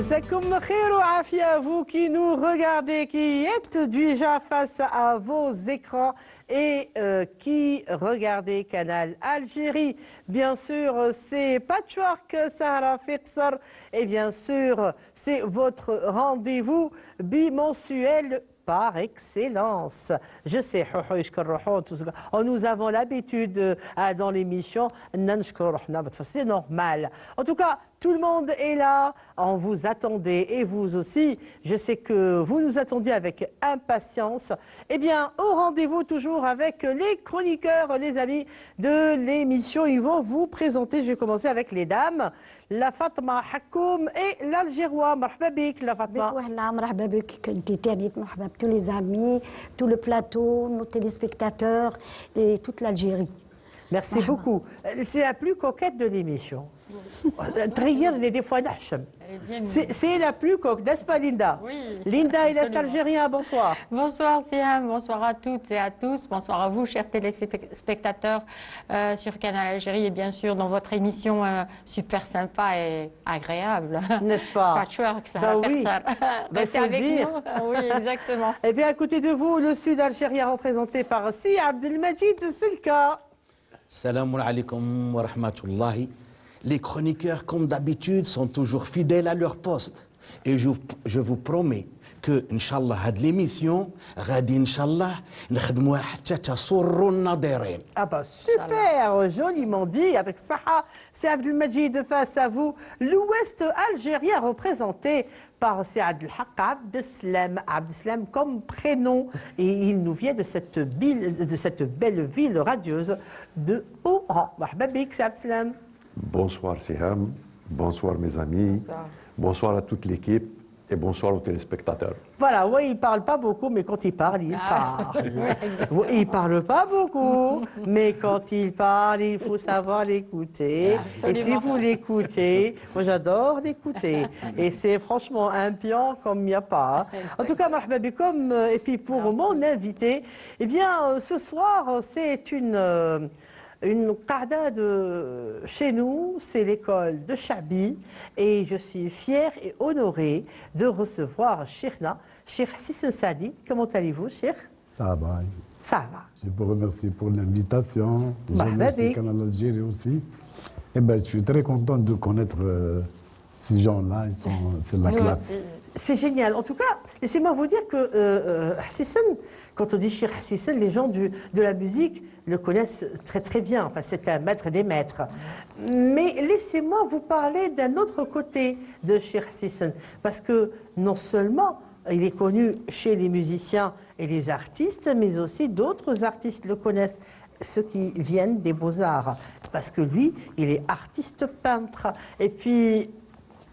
Sakoum khair ou afia, vous qui nous regardez, qui êtes déjà face à vos écrans et qui regardez Canal Algérie. Bien sûr, c'est Patchwork Sahara Fixer et bien sûr, c'est votre rendez-vous bimensuel par excellence. Je sais, nous avons l'habitude dans l'émission, c'est normal. En tout cas, tout le monde est là, on vous attendait et vous aussi. Je sais que vous nous attendiez avec impatience. Eh bien, au rendez-vous toujours avec les chroniqueurs, les amis de l'émission. Ils vont vous présenter, je vais commencer avec les dames. La Fatma Hakoum et l'Algérois. Marhaba bik, la Fatma. Marhaba bik, marhaba tous les amis, tout le plateau, nos téléspectateurs et toute l'Algérie. Merci beaucoup. C'est la plus coquette de l'émission. Des fois, c'est la plus coquette, n'est-ce pas, Linda? Oui. Linda et les Algériens, bonsoir. Bonsoir, Siam, bonsoir à toutes et à tous. Bonsoir à vous, chers téléspectateurs sur Canal Algérie et bien sûr dans votre émission super sympa et agréable. N'est-ce pas? Patchwork, ça bah va oui. faire ça. C'est avec dire. nous. Oui, exactement. Eh bien, à côté de vous, le sud algérien représenté par Si Abdelmajid Silka. Salam alaikum wa rahmatullahi. Les chroniqueurs, comme d'habitude, sont toujours fidèles à leur poste. Et je vous promets que, Inch'Allah, cette l'émission, Ghadi Inch'Allah, نخدموها حتى تسر الناظرين. Ah bah super, joliment dit, avec Saha, c'est Abdelmajid face à vous, l'ouest algérien représenté par Saad El-Haq Abdeslam comme prénom, et il nous vient de cette belle ville radieuse de Oran. Marhaba bik, c'est Abdeslam. Bonsoir Siham, bonsoir mes amis, bonsoir à toute l'équipe et bonsoir aux téléspectateurs. Voilà, oui, il ne parle pas beaucoup, mais quand il parle, il parle. Oui, il ne parle pas beaucoup, mais quand il parle, il faut savoir l'écouter. Et si vous l'écoutez, moi j'adore l'écouter. Et c'est franchement un pion comme il n'y a pas. En tout cas, marhaba bikoum, et puis pour mon invité, eh bien, ce soir, c'est une qa'da de chez nous, c'est l'école de Chabi et je suis fière et honorée de recevoir Cheikhna, Cheikh Sissène Sadi. Comment allez-vous, Cheikh? Ça va. Ça va. Je vous remercie pour l'invitation. Je Bah, remercie Canal Algérie aussi. Et ben, je suis très content de connaître ces gens-là. C'est la classe. C'est génial. En tout cas, laissez-moi vous dire que Sissène, quand on dit Cheikh Sissène, les gens de la musique le connaissent très très bien. Enfin, c'est un maître des maîtres. Mais laissez-moi vous parler d'un autre côté de Cheikh Sissène. Parce que non seulement il est connu chez les musiciens et les artistes, mais aussi d'autres artistes le connaissent, ceux qui viennent des beaux-arts. Parce que lui, il est artiste peintre. Et puis,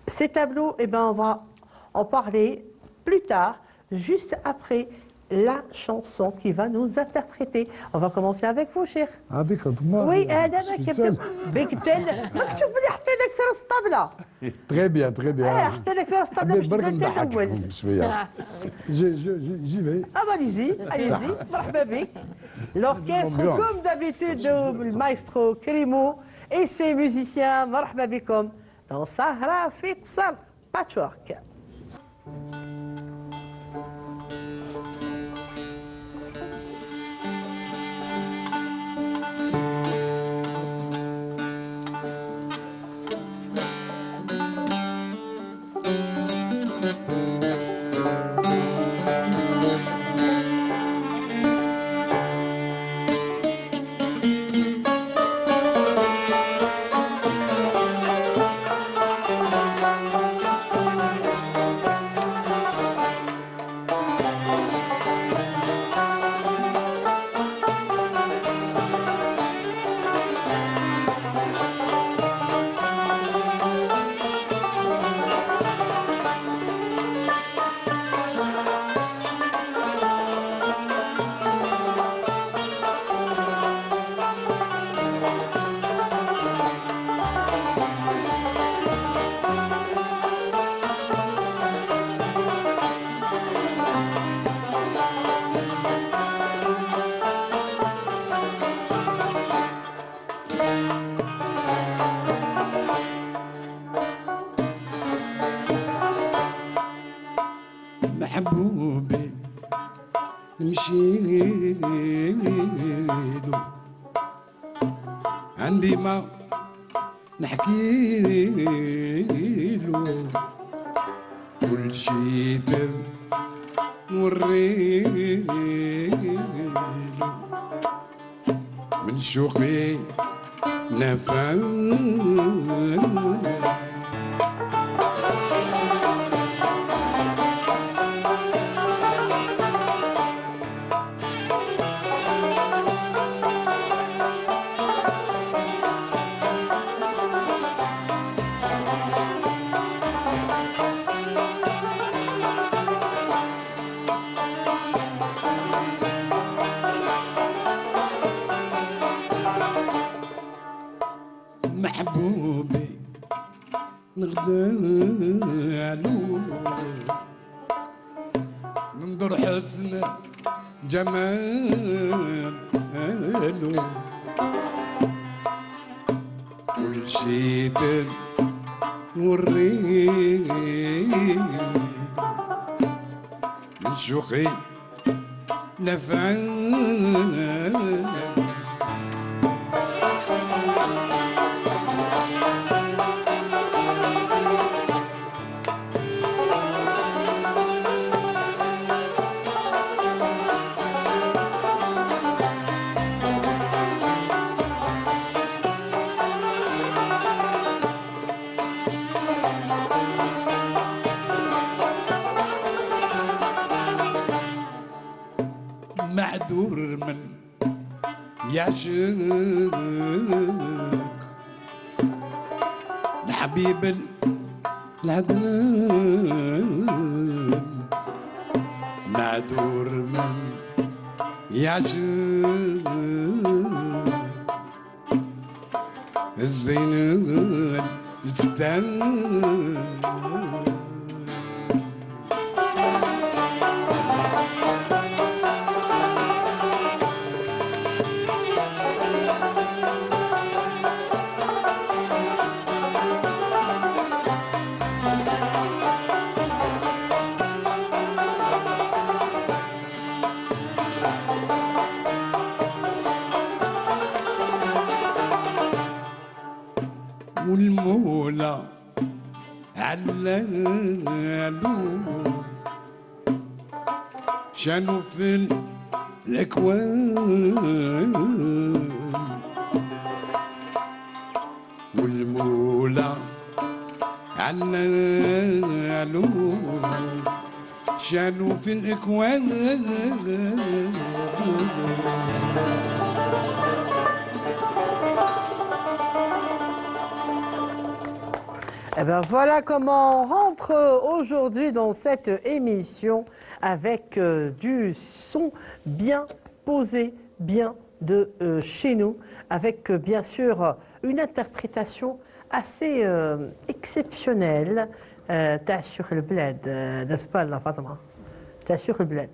ces tableaux, eh ben, on va en parler plus tard, juste après la chanson qui va nous interpréter. On va commencer avec vous, Cheikh. Avec moi. Oui, Très bien, très bien. J'y vais. Ah bah allez-y, allez-y. L'orchestre, comme d'habitude, le maestro Kerimo et ses musiciens, marhaba bikom, dans Sahara Fixer Patchwork. ديما نحكي له كل شي وريله من شوقي نفهم محبوبي نغدالو ننظر حسن جماله كل شي توريه من شوقي نفعل معذور من يعشق الحبيب العدنان معذور من يعشق الزين الفتان والمولى علالو شانو في الأكوان والمولى علالو شانو في الأكوان Eh ben voilà comment on rentre aujourd'hui dans cette émission avec du son bien posé, bien de chez nous, avec bien sûr une interprétation assez exceptionnelle. تاع البلاد n'est-ce pas la Fatma تاع البلاد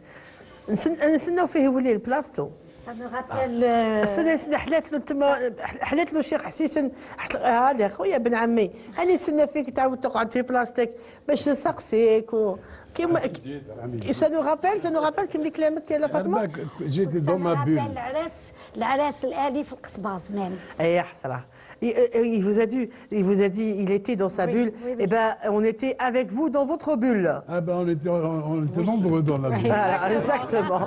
نستناو فيه يولي البلاستو. Ça me rappelle. استنى حلات له تما حلات له الشيخ حسيسن هذا خويا بن عمي انا نستنى فيك تعاود تقعد في بلاصتك باش نسقسيك كيما ça nous rappelle كيما كلامك يا فاطمه. جيتي Ça دون me ما بول. rappelle العراس الآلي في القصبة زمان. اي حسره. Il vous a dit, il était dans sa bulle. Oui. Et ben, on était avec vous dans votre bulle. Ah ben on était nombreux dans la bulle. Voilà, exactement.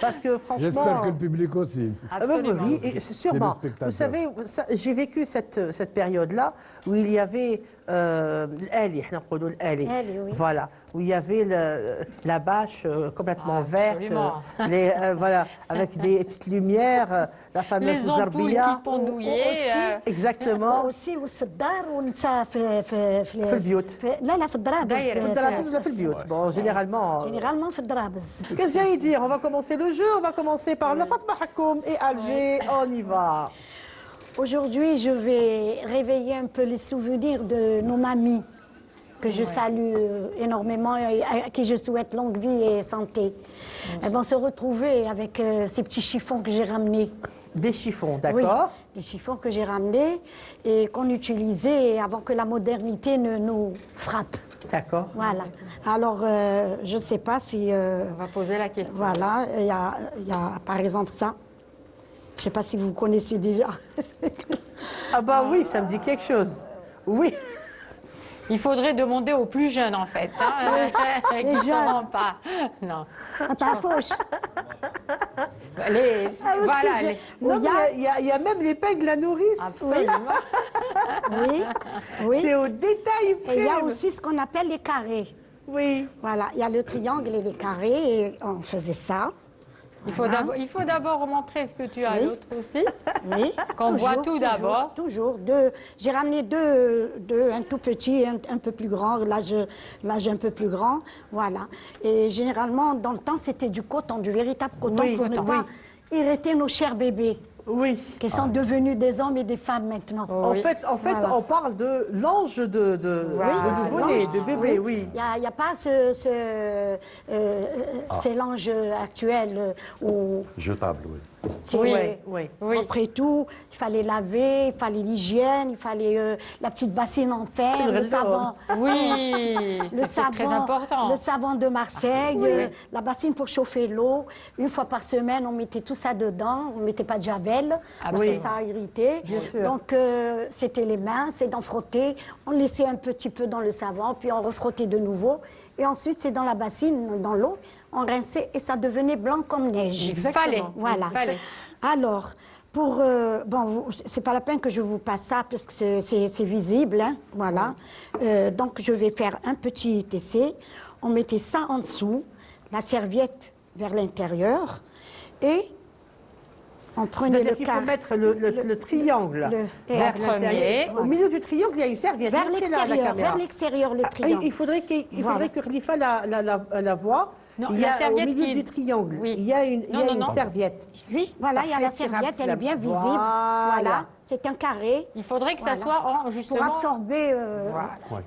Parce que franchement. J'espère que le public aussi. Absolument. Oui, et sûrement. Téléspectateurs. Vous savez, j'ai vécu cette période-là où il y avait l'ali, Ali, oui. voilà, où il y avait la bâche complètement verte, Absolument. voilà, avec des petites lumières, la fameuse Les ampoules Zarbia. qui pendouillaient. Exactement. aussi والصدار ونسى في البيوت. لا في الدرابز. دايرة. في الدرابز ولا في البيوت. Bon, généralement. جينيرالمون في الدرابز. Qu'est-ce que j'allais dire? On va commencer le jeu. On va commencer par la Fatma Hakoum et Alger. On y va. Aujourd'hui, je vais réveiller un peu les souvenirs de nos mamies, que je salue énormément et à qui je souhaite longue vie et santé. Elles vont se retrouver avec ces petits chiffons que j'ai ramenés. Des chiffons, d'accord. Oui, des chiffons que j'ai ramenés et qu'on utilisait avant que la modernité ne nous frappe. D'accord. Voilà. Alors, je ne sais pas si... On va poser la question. Voilà, il y a par exemple ça. Je ne sais pas si vous connaissez déjà. Ah bah oui, ça me dit quelque chose. Oui. Il faudrait demander aux plus jeunes, en fait, hein, qui ne jeunes. sauront pas. Non. Dans ta poche. Les, voilà, que les- Non, Il y a- mais il y a même l'épingle à nourrice. absolument. Oui, oui. C'est au détail près. Et il y a aussi ce qu'on appelle les carrés. Oui. Voilà, il y a le triangle et les carrés, et on faisait ça. Il faut d'abord montrer ce que tu as, Oui. l'autre aussi. Oui. Qu'on voit tout d'abord. Toujours. J'ai ramené deux, un tout petit et un peu plus grand, l'âge un peu plus grand. Voilà. Et généralement, dans le temps, c'était du coton, du véritable coton Oui, pour ne coton. pas irriter nos chers bébés, Oui. qui sont devenus des hommes et des femmes maintenant. Oh. En Oui. fait, Voilà. on parle de l'ange de nouveau-né, de bébé, oui. Il n'y a pas ces langes actuels où Jetable, oui. c'est Oui. Oui. Oui. après tout, il fallait laver, il fallait l'hygiène, il fallait la petite bassine en fer, le savon. Oui, Le c'est très savon, important. le savon de Marseille, la bassine pour chauffer l'eau. Une fois par semaine, on mettait tout ça dedans. On ne mettait pas de javel, parce oui. que ça irritait. Bien sûr. Donc, c'était les mains, c'est d'en frotter. On laissait un petit peu dans le savon, puis on refrottait de nouveau. Et ensuite, c'est dans la bassine, dans l'eau, on rinçait et ça devenait blanc comme neige. Il fallait. Voilà. Il fallait. Alors, pour c'est pas la peine que je vous passe ça parce que c'est visible, hein, voilà. Donc je vais faire un petit essai. On mettait ça en dessous, la serviette vers l'intérieur, et on prenait C'est-à-dire le qu'il faut carré mettre le triangle vers premier. l'intérieur. Au milieu du triangle, il y a une serviette. vers Montrez-la à la l'extérieur, caméra. vers l'extérieur le Ah, triangle. il faudrait Voilà. que Khalifa la voie. Non, Il y la a au serviette milieu qui- du triangle, Oui. il y a une, Non, non, non. serviette. Oui, voilà, il y a la serviette, elle est bien visible. Voilà, c'est un carré. Il faudrait que Voilà. ça soit en, Pour justement... absorber.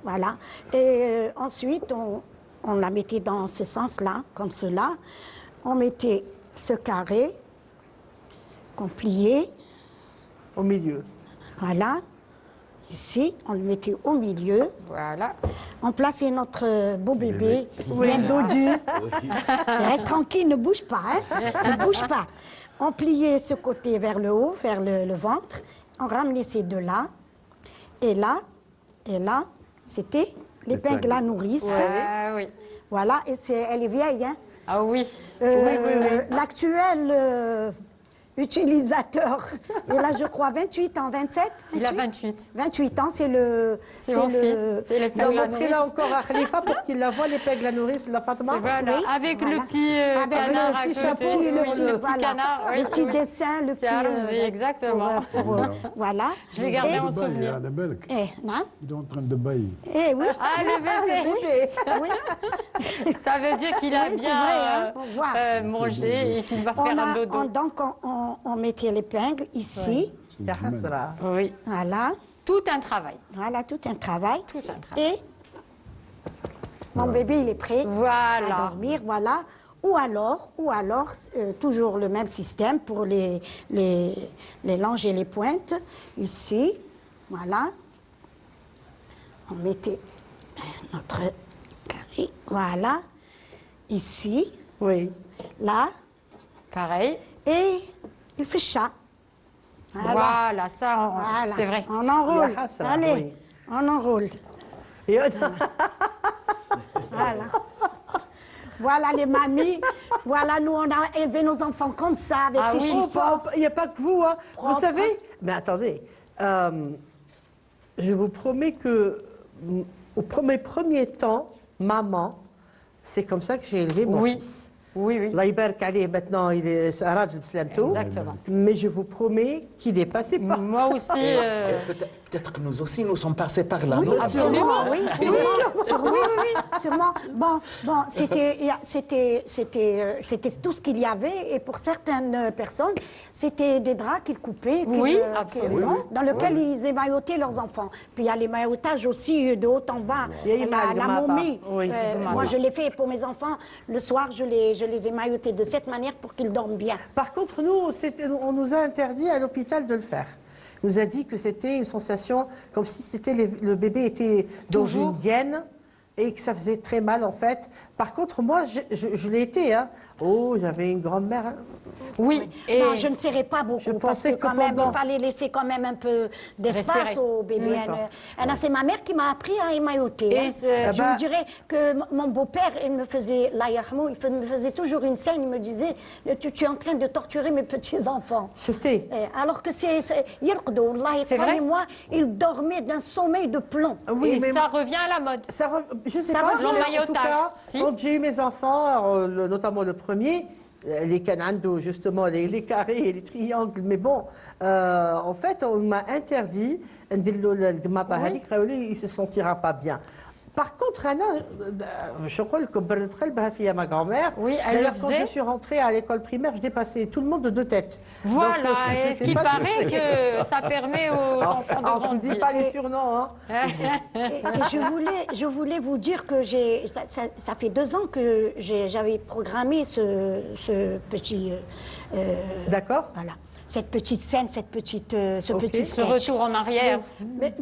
Voilà. Et ensuite, on la mettait dans ce sens-là, comme cela. On mettait ce carré qu'on pliait. Au milieu. Voilà. Ici, on le mettait au milieu. Voilà. On plaçait notre beau bébé, bien dodu. Reste tranquille, ne bouge pas. Hein? Ne bouge pas. On pliait ce côté vers le haut, vers le ventre. On ramenait ces deux-là. Et là, c'était l'épingle à nourrice. Ah oui. Voilà, et elle est vieille. Hein? Ah oui. L'actuel utilisateur, il a, je crois, 28 ans, 27 Il a 28. 28 ans, c'est le... C'est mon fils. C'est l'épingle à nourrice. Montrez-la encore à Khalifa pour qu'il la voie, l'épingle à nourrice de la Fatma. Et voilà, Oui, avec voilà. le petit Avec canard le à petit côté. chapeau, Oui, le petit voilà, canard. le oui, petit oui. dessin, le C'est petit... arrosé, exactement. voilà. Je l'ai gardé Et- en Dubaï, souvenir. à la Belque. non Il est en train de bailler. Eh oui, Ah, le bébé. oui. Ça veut dire qu'il a Oui, c'est bien vrai, hein, on voit. mangé et qu'il va faire un dodo. Donc, on mettait l'épingle ici, Ya hasra. Oui. voilà. Tout un travail. Voilà, tout un travail. Tout un travail. Et mon bébé, il est prêt à Voilà. dormir, voilà. Ou alors toujours le même système pour les langes et les pointes. Ici, voilà. On mettait notre carré, voilà. Ici, Oui. là, Pareil. et il fait chat. Voilà, ça, Voilà. c'est vrai. On enroule. Ya hasra, Allez, oui. on enroule. Et- Voilà. Voilà les mamies. Voilà, nous, on a élevé nos enfants comme ça, avec Ah ces oui. chiffons. Il n'y a pas que vous, hein. Vous Propre. savez, mais attendez, je vous promets que au premier temps, maman, c'est comme ça que j'ai élevé mon Oui. fils. Oui, oui. Allah يبارك عليه, maintenant il est Arad Bslamto. Exactement. Mais je vous promets qu'il est passé par. Moi aussi, Peut-être que nous aussi, nous sommes passés par là. Oui, non sûrement, oui, sûrement. oui. Sûrement. Bon, c'était tout ce qu'il y avait, et pour certaines personnes, c'était des draps qu'ils coupaient, Oui, absolument. dans lesquels ils émaillotaient leurs enfants. Puis il y a l'émaillotage aussi de haut en bas, Il y a la l'émaillement, momie. oui. Moi, je l'ai fait pour mes enfants. Le soir, je les émaillotais de cette manière pour qu'ils dorment bien. Par contre, nous, on nous a interdit à l'hôpital de le faire. On nous a dit que c'était une sensation comme si le bébé était dans Toujours. une gaine et que ça faisait très mal en fait. Par contre, moi, je l'ai été. Hein. Oh, j'avais une grand-mère. Oui, et Non, je ne serrais pas beaucoup Je parce pensais que quand que même, pendant- il fallait laisser quand même un peu d'espace Respirer. au bébé. C'est ma mère qui m'a appris à émailloter. Et hein. c'est- Je vous dirais que mon beau-père, il me faisait, Allah yarhamou, me faisait toujours une scène, il me disait, tu es en train de torturer mes petits-enfants. شفتي Alors que يرقدوا والله C'est vrai. croyez-moi, il dormait d'un sommeil de plomb. Oui, et mais ça revient à la mode. je sais Ça pas, revient. mais en tout L'emmaillotage, cas, si. quand j'ai eu mes enfants, alors, notamment le premier, les canando, justement, les carrés et les triangles, mais bon, en fait, on m'a interdit, il se sentira pas bien. Par contre, Anna, je crois que ma grand-mère. Oui, elle D'ailleurs, le quand faisait. je suis rentrée à l'école primaire, je dépassais tout le monde de 2 têtes. Voilà, Donc, je et ce sais qui pas si paraît c'est- que ça permet aux enfants de Alors, je ne dis grandir. pas les surnoms, hein. Et je voulais vous dire que ça fait 2 ans que j'avais programmé ce petit, D'accord. voilà, cette petite scène, ce Ok. petit Ce sketch. retour en arrière. Mais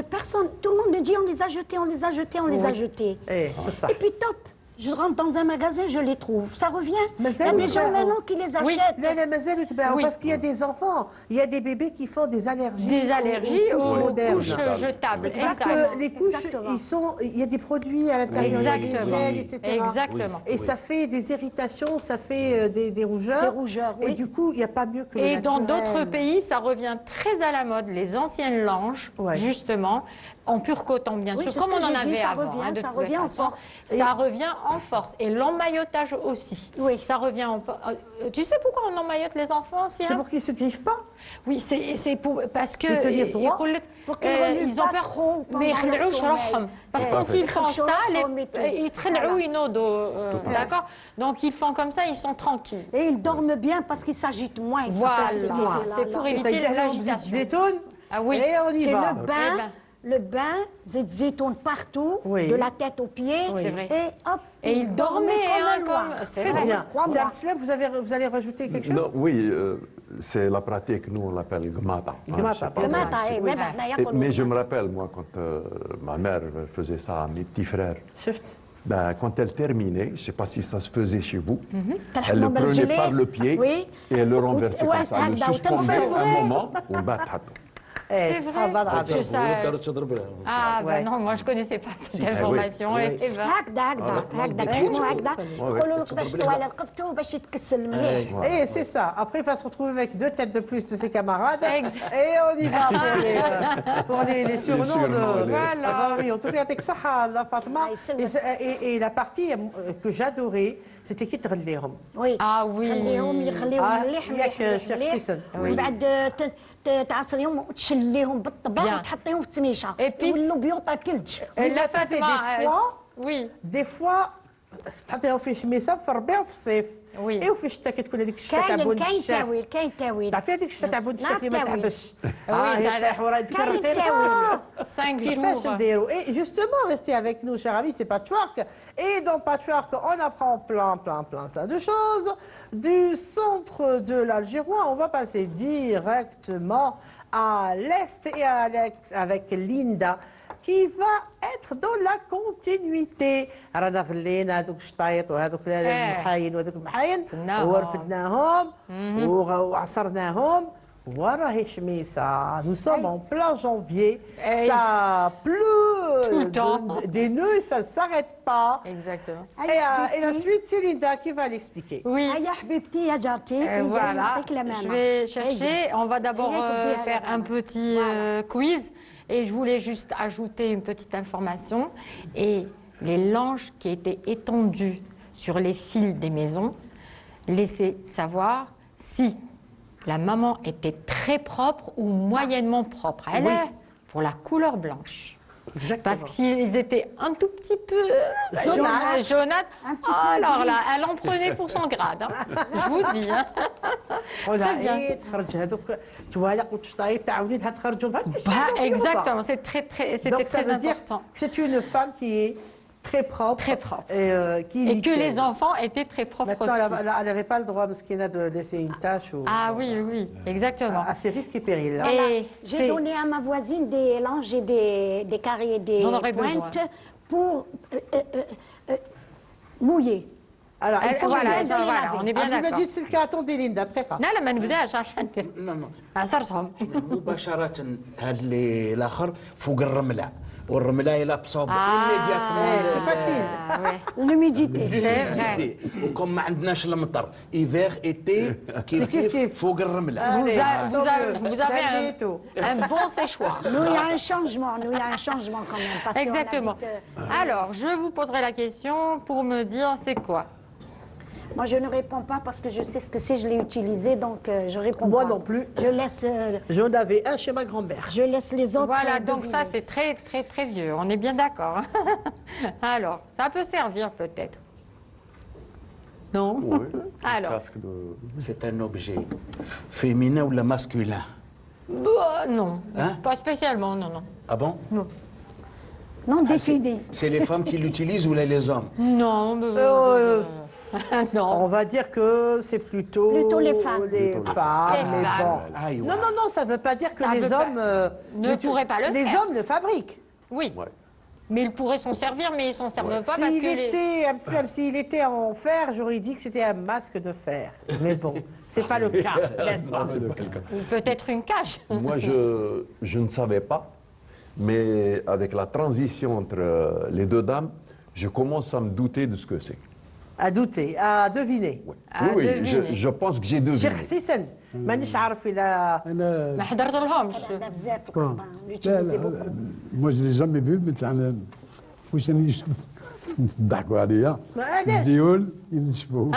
personne, tout le monde me dit on les a jetés, on les a jetés, on les a jetés. Eh, c'est ça. Et puis top, je rentre dans un magasin, je les trouve. Ça revient. Mais Il y a ça, des oui, gens ça- maintenant qui les Oui. achètent. Là, la mazelle, Oui. parce qu'il y a des enfants, il y a des bébés qui font des allergies, Des allergies aux couches aux modernes. couches jetables. Parce Exactement. que les couches, Exactement. il y a des produits à l'intérieur, il y a des Exactement. gels, etc. Exactement. Et ça fait des irritations, ça fait des rougeurs. Des rougeurs, Et oui. du coup, il n'y a pas mieux que le Et dans naturel. d'autres pays, ça revient très à la mode, les anciennes langes, Ouais. justement, en pur coton, bien Oui, sûr, c'est comme ce on que en j'ai dit, avait ça avant. revient, de ça toute revient en façon. force. Ça revient en force. Et l'emmaillotage aussi. Oui. Ça revient en force. Tu sais pourquoi on emmaillote les enfants aussi C'est hein pour qu'ils ne se griffent pas. Oui, c'est parce que De tenir droit. Pour qu'ils remuent ils ont pas peur. trop pendant Mais leur يخلعوش sommeil. روحهم. Parce que Eh, quand ils font ça, يخلعوش et tout. ils تخلعوا Voilà. ينوضوا, d'accord. Donc ils font comme ça, ils sont tranquilles. Et ils dorment bien parce qu'ils s'agitent moins. Voilà, Ça, c'est pour C'est éviter ça, il y a la l'agitation. zétone. Ah oui. Et on y C'est va. le bain, Eh ben. le bain, zeytoun partout, Oui. de la tête aux pieds, C'est vrai. et hop, Et il dormait, comme hein, un loir. c'est Très vrai. bien. Crois-moi. C'est Amslem, vous allez rajouter quelque chose Non, oui, c'est la pratique, nous on l'appelle gmata. hein, Gmata, je sais pas bien si- sûr. Gmata, eh, Oui. même احنا Et- ياكلوا mais je me gmata. rappelle, moi, quand ma mère faisait ça à mes petits frères, شفت ben, quand elle terminait, je ne sais pas si ça se faisait chez vous, elle تلحمهم le prenait بالجلي. par le pied Oui. et elle le renversait Ouais, comme ça. Elle le هكذا، suspendait وتنفذ. un moment, on bat. Eh, C'est سبحان vrai. الله العظيم. Je sais. Ah, Ouais. ben non, moi je connaissais pas cette oui. information. Oui. Et ben, هكذا كيفما هكذا يقولوا لك باش طوال رقبته باش يتكسل مليح. Et c'est ça. Après, il va se retrouver avec 2 têtes de plus de ses camarades. Exact. Et on y va pour les surnoms. surnoms, les- Voilà. Ah bah oui, en tout cas, avec ça, Fatma. Ah, c'est Et la partie que j'adorais, c'était qui تغليهم. وي Ah oui. خليهم يغليو آه، مليح ياك مليح شيخ مليح سيسن. ومن بعد تعصريهم وتشليهم بالطباق Bien. وتحطيهم في التميشه Et puis- يولوا بيوطه ثلج. La mais attendez, Fatma, des fois- oui. Des fois, تحطيهم في شميسه في الربيع وفي الصيف. وي. Et وفي الشتاء كتكون هذيك الشتاء تاع كاين بون كاين الشتاء. تاويل كاين تاويل تعرفي هذيك الشتاء تاع بون الشتاء نعم، اللي ما تاويل. تحبش. Oui, هي تاع- تطيح ورا ديك كاين الرقيقة. تاويل. 5 كيفاش jours. نديروا Et justement, restez avec nous, chers amis, c'est Patchwork. Et dans Patchwork, on apprend plein de choses. Du centre de l'Algérois, on va passer directement à l'est et avec Linda, qui va être dans la continuité. رانا غلينا هذوك الشطايط وهذوك المحاين وهذوك المحاين سناهم. ورفدناهم وعصرناهم. وراهي شميسة. Nous sommes en plein janvier. Hey. Ça pleut Tout le temps. des nœuds, ça ne s'arrête pas. Exactement. Et la suite, c'est Linda qui va l'expliquer. Oui. يا حبيبتي يا جارتي Voilà, نعطيك الامانه. je vais chercher. On va d'abord Ayez faire un coupé à la petit quiz. Et je voulais juste ajouter une petite information. Et les langes qui étaient étendues sur les fils des maisons laissaient savoir si la maman était très propre ou moyennement propre. Elle Oui. est pour la couleur blanche. Exactement. Parce que s'ils étaient un tout petit peu jaunâtres, Un petit peu alors gris. là, elle en prenait pour son grade. hein. Je vous dis. hein. تخرج تخرج هذوك توالق وتشطايط تعاودين تخرجهم Bah, exactement, c'était Donc ça très veut dire important. que c'est une femme qui est très propre. Très propre. Et, qui est Et que nickel. les enfants étaient très propres Maintenant, aussi. elle n'avait pas le droit, Mskina, de laisser une tache ou, Ah oui, oui, exactement. à ses risques et périls. Et J'ai c'est- donné à ma voisine des langes et des carrés et des J'en aurais pointes pour mouiller. Alors, il faut voilà, que- voilà, on est bien قبل ما d'accord. تجي تسلكي attendez ليندا دقيقة. لا لا ما نبداش عشان Non, non. عصرتهم. مباشرة هاد الاخر فوق الرملة والرملة إلى بصوب immédiatement c'est facile. L'humidité. C'est vrai. وكم ما عندناش المطر ايفير ايتي كيف كيف. كيف فوق الرملة Vous avez un bon séchoir. Nous, il y a un changement. Nous, il y a un changement quand même. Parce qu'on Exactement. habite, Alors, je vous poserai la question pour me dire c'est quoi. moi, je ne réponds pas parce que je sais ce que c'est. Je l'ai utilisé, donc je réponds Moi pas. non plus. Je laisse, J'en avais un chez ma grand-mère. je laisse les autres. Voilà, donc deviner. ça c'est très très très vieux, on est bien d'accord. Alors, ça peut servir peut-être. Non. Oui. Alors. Casque de... C'est un objet féminin ou masculin? Bah, non, Hein? pas spécialement, non, non. Ah bon? Non défini. C'est les femmes qui l'utilisent ou les hommes? Non, non. On va dire que c'est plutôt les femmes. Les femmes, Les mais femmes. bon. Aïe, ouais. Non, non, non, ça ne veut pas dire que Ça les veut pas- hommes ne pourraient pas le Les faire. hommes le fabriquent. Oui, Ouais. mais ils pourraient s'en servir, mais ils s'en servent pas parce S'il que les... était, s'il était en fer, j'aurais dit que c'était un masque de fer. Mais bon, c'est pas le cas, n'est-ce pas? ou peut-être une cage. Moi, je ne savais pas, mais avec la transition entre les deux dames, je commence à me douter de ce que c'est. À douter, à deviner. À oui, deviner. je pense que j'ai deviné. شيخ حسيسن مانيش عارف إلى أنا ما حضرت لهمش. لا بزاف Bon. قسما. لا L'utiliser لا beaucoup. moi je l'ai jamais vu mais أنا واش راني نشوف ضحكوا عليا معليش. الديول ينشفوا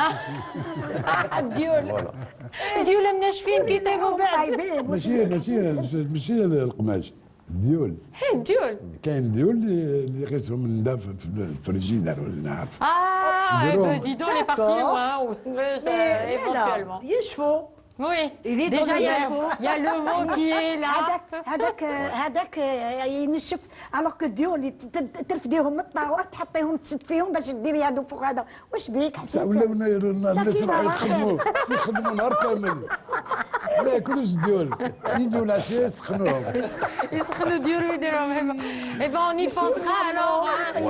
الديول الديول مناشفين كي يطيبوا بعد. طيبين. ماشي القماش الديول هي الديول. كاين ديول اللي يقيسهم من دا في الفريجيدار ولا نعرف Ah, eh ben, dis donc, on est parti D'accord. loin, mais ça, Mais éventuellement. يشفوا Oui, Il est dans déjà, les il y a- chevaux. il y a le mot qui est là. هذاك ينشف الوغ كو الديول ترفديهم من الطاوه تحطيهم تسد فيهم باش ديري هادو فوق هذا واش بيك ولا حسيس الناس يروحوا يخدموا نهار كامل ما ياكلوش الديول يجوا العشيه يسخنوهم يسخنوا ديروا يديرهم هبه. Eh ben, on y pensera alors. hein.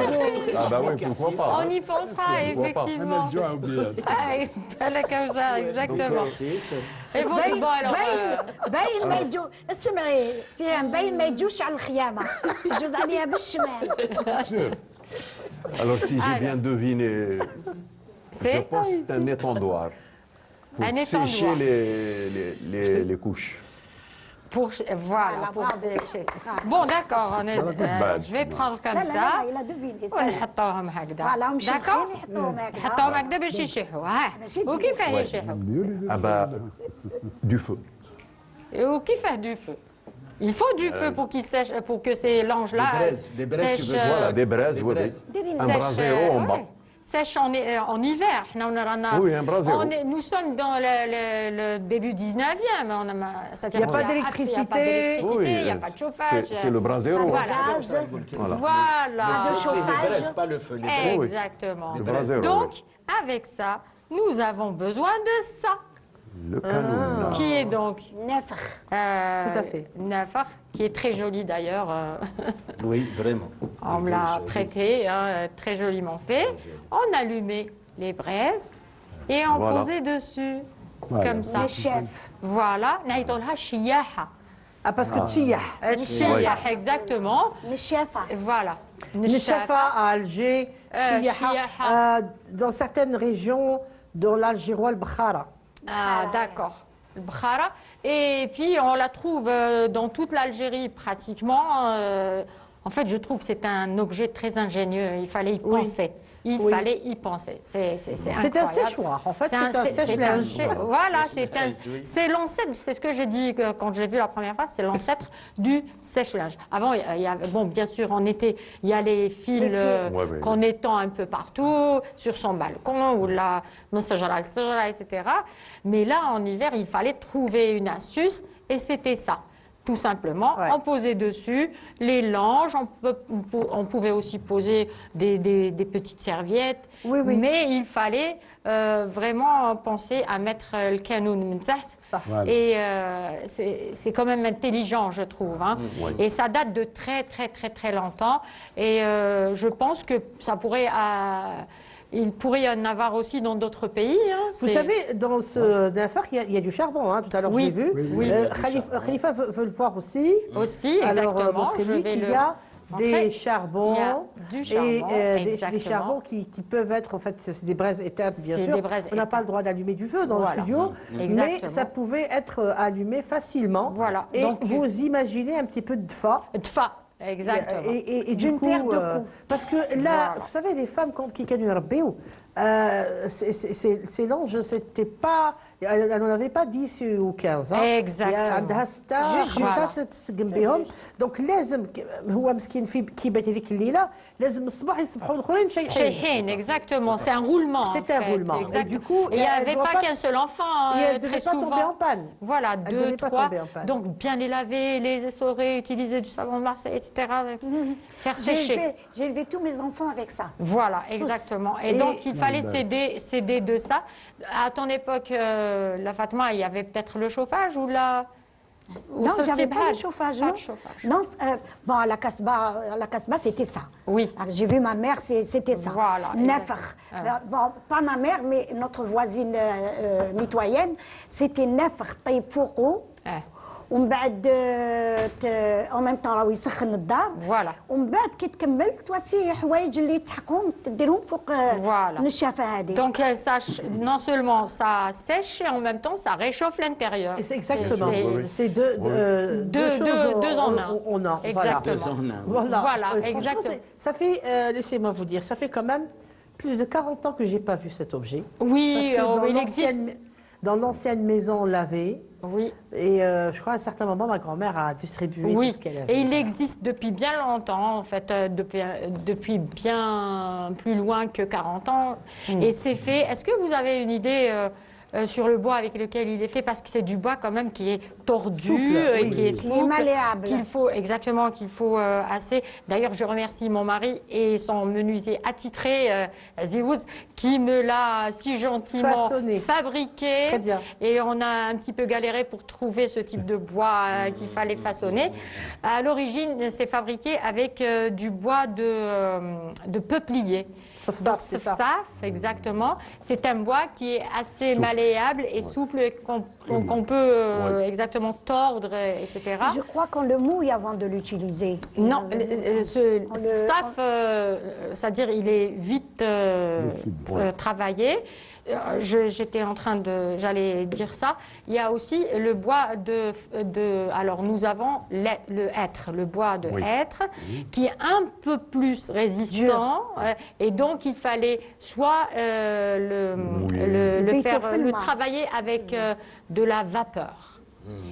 Ah bah oui, pourquoi pas. On y pensera, Pourquoi pas. انا effectivement. الجوع وبيات Ah, بالك يا وجع, exactement. Et bon, باين bon, alors, باين ما يجو اسمعي سيام باين ما يجوش على الخيامه يجوز عليها بالشمال. Alors, si j'ai bien deviné, je c'est pense que c'est un étendoir pour Un sécher étendoir. les couches. pour, voilà, pour bravo. sécher. Bon, d'accord, on est, je vais prendre comme لا لا ça. لا il a deviné. ونحطوهم هكذا. فوالا هم D'accord. شيخين يحطوهم هكذا. نحطوهم هكذا باش يشيحوا. ماشي وكيفاه يشيحوا؟ Ah bah, du feu. وكيفاه du feu? Il faut du feu pour qu'il sèche, pour que ces langes-là Des braises, tu veux sèchent, dire, Voilà, des braises, oui, braises. oui. Un brasero en bas. sèche en hiver. Oui, un brasero. Nous sommes dans le début 19e. Il n'y a pas d'électricité. Il n'y a pas de chauffage. C'est le brasero. Pas Voilà. de gaz. Voilà. de chauffage. Les braises, pas le feu. Les braises. Oui. Exactement. Le brasero. Donc, avec ça, nous avons besoin de ça, Le canon. qui est donc نفخ. Tout à fait. Nafar, qui est très joli d'ailleurs. Oui, vraiment. On me l'a prêté, hein, très joliment fait. On allumait les braises et on Voilà. posait dessus, Voilà. comme ça. الشيف. Voilà. نعيطولها الشياحة. Ah, parce que تشيح. الشياحة, exactement. الشيفة. Voilà. Neshafa à Alger, Chiyaha, Chiyaha. dans certaines régions, dans l'Algérois, le Bkhara. Ah, d'accord. Le Bkhara. Et puis, on la trouve dans toute l'Algérie pratiquement. En fait, je trouve que c'est un objet très ingénieux. Il fallait y penser. Il Oui. fallait y penser. C'est C'est un incroyable. séchoir. En fait, c'est un c'est sèche-linge. Voilà, Oui. c'est l'ancêtre, c'est ce que j'ai dit quand je l'ai vu la première fois, c'est l'ancêtre du sèche-linge. Avant, il y avait, bon, bien sûr, en été, il y a les fils Ouais, ouais. qu'on étend un peu partout, sur son balcon, ou là, dans ce genre, etc. Mais là, en hiver, il fallait trouver une astuce, et c'était ça. tout simplement. Ouais. On posait dessus les langes, on pouvait aussi poser des petites serviettes. Oui, oui. Mais il fallait vraiment penser à mettre le canoun menzah. Ça. Voilà. Et c'est quand même intelligent, je trouve. Hein. Oui. Et ça date de très, très, très, très longtemps. Et je pense que ça pourrait... il pourrait y en avoir aussi dans d'autres pays. Hein. Vous savez, dans ce nafar, il y a du charbon. Hein. Tout à l'heure, Oui. je l'ai vu. Oui, oui, il y a du Khalifa veut le voir aussi. Aussi, Alors, exactement. montrez-lui qu'il y a des montrer. charbons, Il y a du charbon, et des exactement. charbons qui peuvent être, en fait, c'est des braises éteintes, bien C'est sûr. des braises On n'a pas éteintes. le droit d'allumer du feu dans Voilà. le studio, mais Exactement. ça pouvait être allumé facilement. Voilà. Et Donc, vous imaginez un petit peu de fa. Tfa, exactement. Et du D'une coup, paire de coups. parce que là, Voilà. vous savez, les femmes, quand qui canent ces langes, c'était pas, elle n'en avait pas 10 ou 15. Hein. Exactement. عندها ستة Juste, خمسة voilà. تسقم بهم دونك لازم هو مسكين في كي بات هذيك الليله لازم الصباح يصبحوا الاخرين شيحين. Sheikhin, exactement. C'est un roulement. C'est en un fait, roulement. exact. Et du coup, Et il n'y elle avait doit pas pas- qu'un seul enfant. Et elle ne très devait pas souvent. tomber en panne. Voilà, Elle deux, devait pas trois. tomber en panne. Donc bien les laver, les essorer, utiliser du savon de Marseille, etc. Faire sécher. J'ai élevé tous mes enfants avec ça. Voilà, exactement. Et, Et- donc, il fallait céder de ça. À ton époque, la Fatma, il y avait peut-être le chauffage ou la... ou Non, ce j'avais type pas de- de chauffage. Pas Non, de chauffage. non bon, à la Casbah, c'était ça. Oui. Alors, j'ai vu ma mère, c'était ça. Voilà, Nefar. Bon, pas ma mère, mais notre voisine mitoyenne, c'était Nefar طيب فوقه. Eh, ومن بعد en même temps راهو يسخن الدار. Voilà. ومن بعد كي تكمل تواسي حوايج اللي تحكهم تديرهم فوق Voilà. النشافه هذه. Donc, non seulement ça sèche et en même temps, ça réchauffe l'intérieur. Et c'est exactement. C'est- C'est deux choses deux en un. on en. Exactement. Deux en un. Voilà. Voilà, Franchement, exactement. ça fait, laissez-moi vous dire, ça fait quand même plus de 40 ans que j'ai pas vu cet objet. Parce Oui, que dans il existe. dans l'ancienne maison lavée, Oui. et je crois à un certain moment, ma grand-mère a distribué Oui, tout ce qu'elle avait. et il existe depuis bien longtemps, en fait, depuis bien plus loin que 40 ans. Et c'est fait. Est-ce que vous avez une idée sur le bois avec lequel il est fait? Parce que c'est du bois quand même qui est tordu, Souple, et oui, qui est oui. Qui est souple, malléable. qu'il faut assez. D'ailleurs, je remercie mon mari et son menuisier attitré, Ziouz, qui me l'a si gentiment Façonné. fabriqué. Très bien. Et on a un petit peu galéré pour trouver ce type de bois qu'il fallait façonner. À l'origine, c'est fabriqué avec du bois de peuplier. Safsaf, Donc, c'est ça. safsaf, exactement. C'est un bois qui est assez malléable et souple et qu'on peut exactement tordre, etc. Je crois qu'on le mouille avant de l'utiliser. Non, ce On le- saf, c'est-à-dire il est vite travaillé. J'étais en train j'allais dire ça. Il y a aussi le bois alors nous avons le hêtre, le bois de hêtre, qui est un peu plus résistant. Et donc il fallait soit le travailler avec de la vapeur.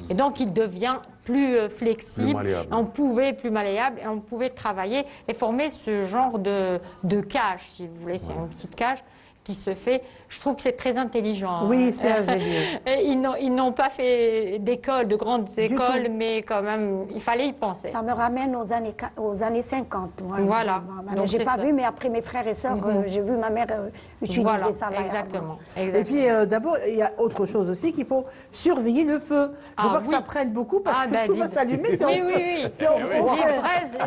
Et donc il devient plus flexible, malléable. plus malléable, et on pouvait travailler et former ce genre de cage, si vous voulez. C'est une petite cage qui se fait. Je trouve que c'est très intelligent. Oui, c'est ingénieux. Et ils n'ont pas fait d'école, de grandes écoles, tout. mais quand même, il fallait y penser. Ça me ramène aux années 50. Moi. Voilà. Bon, Donc, j'ai c'est pas ça. vu, mais après mes frères et sœurs, j'ai vu ma mère utiliser Voilà, ça là. exactement. Et puis d'abord, il y a autre chose aussi qu'il faut surveiller le feu. Il ne faut pas que ça prenne beaucoup parce que tout va s'allumer. Oui, oui. C'est en feu.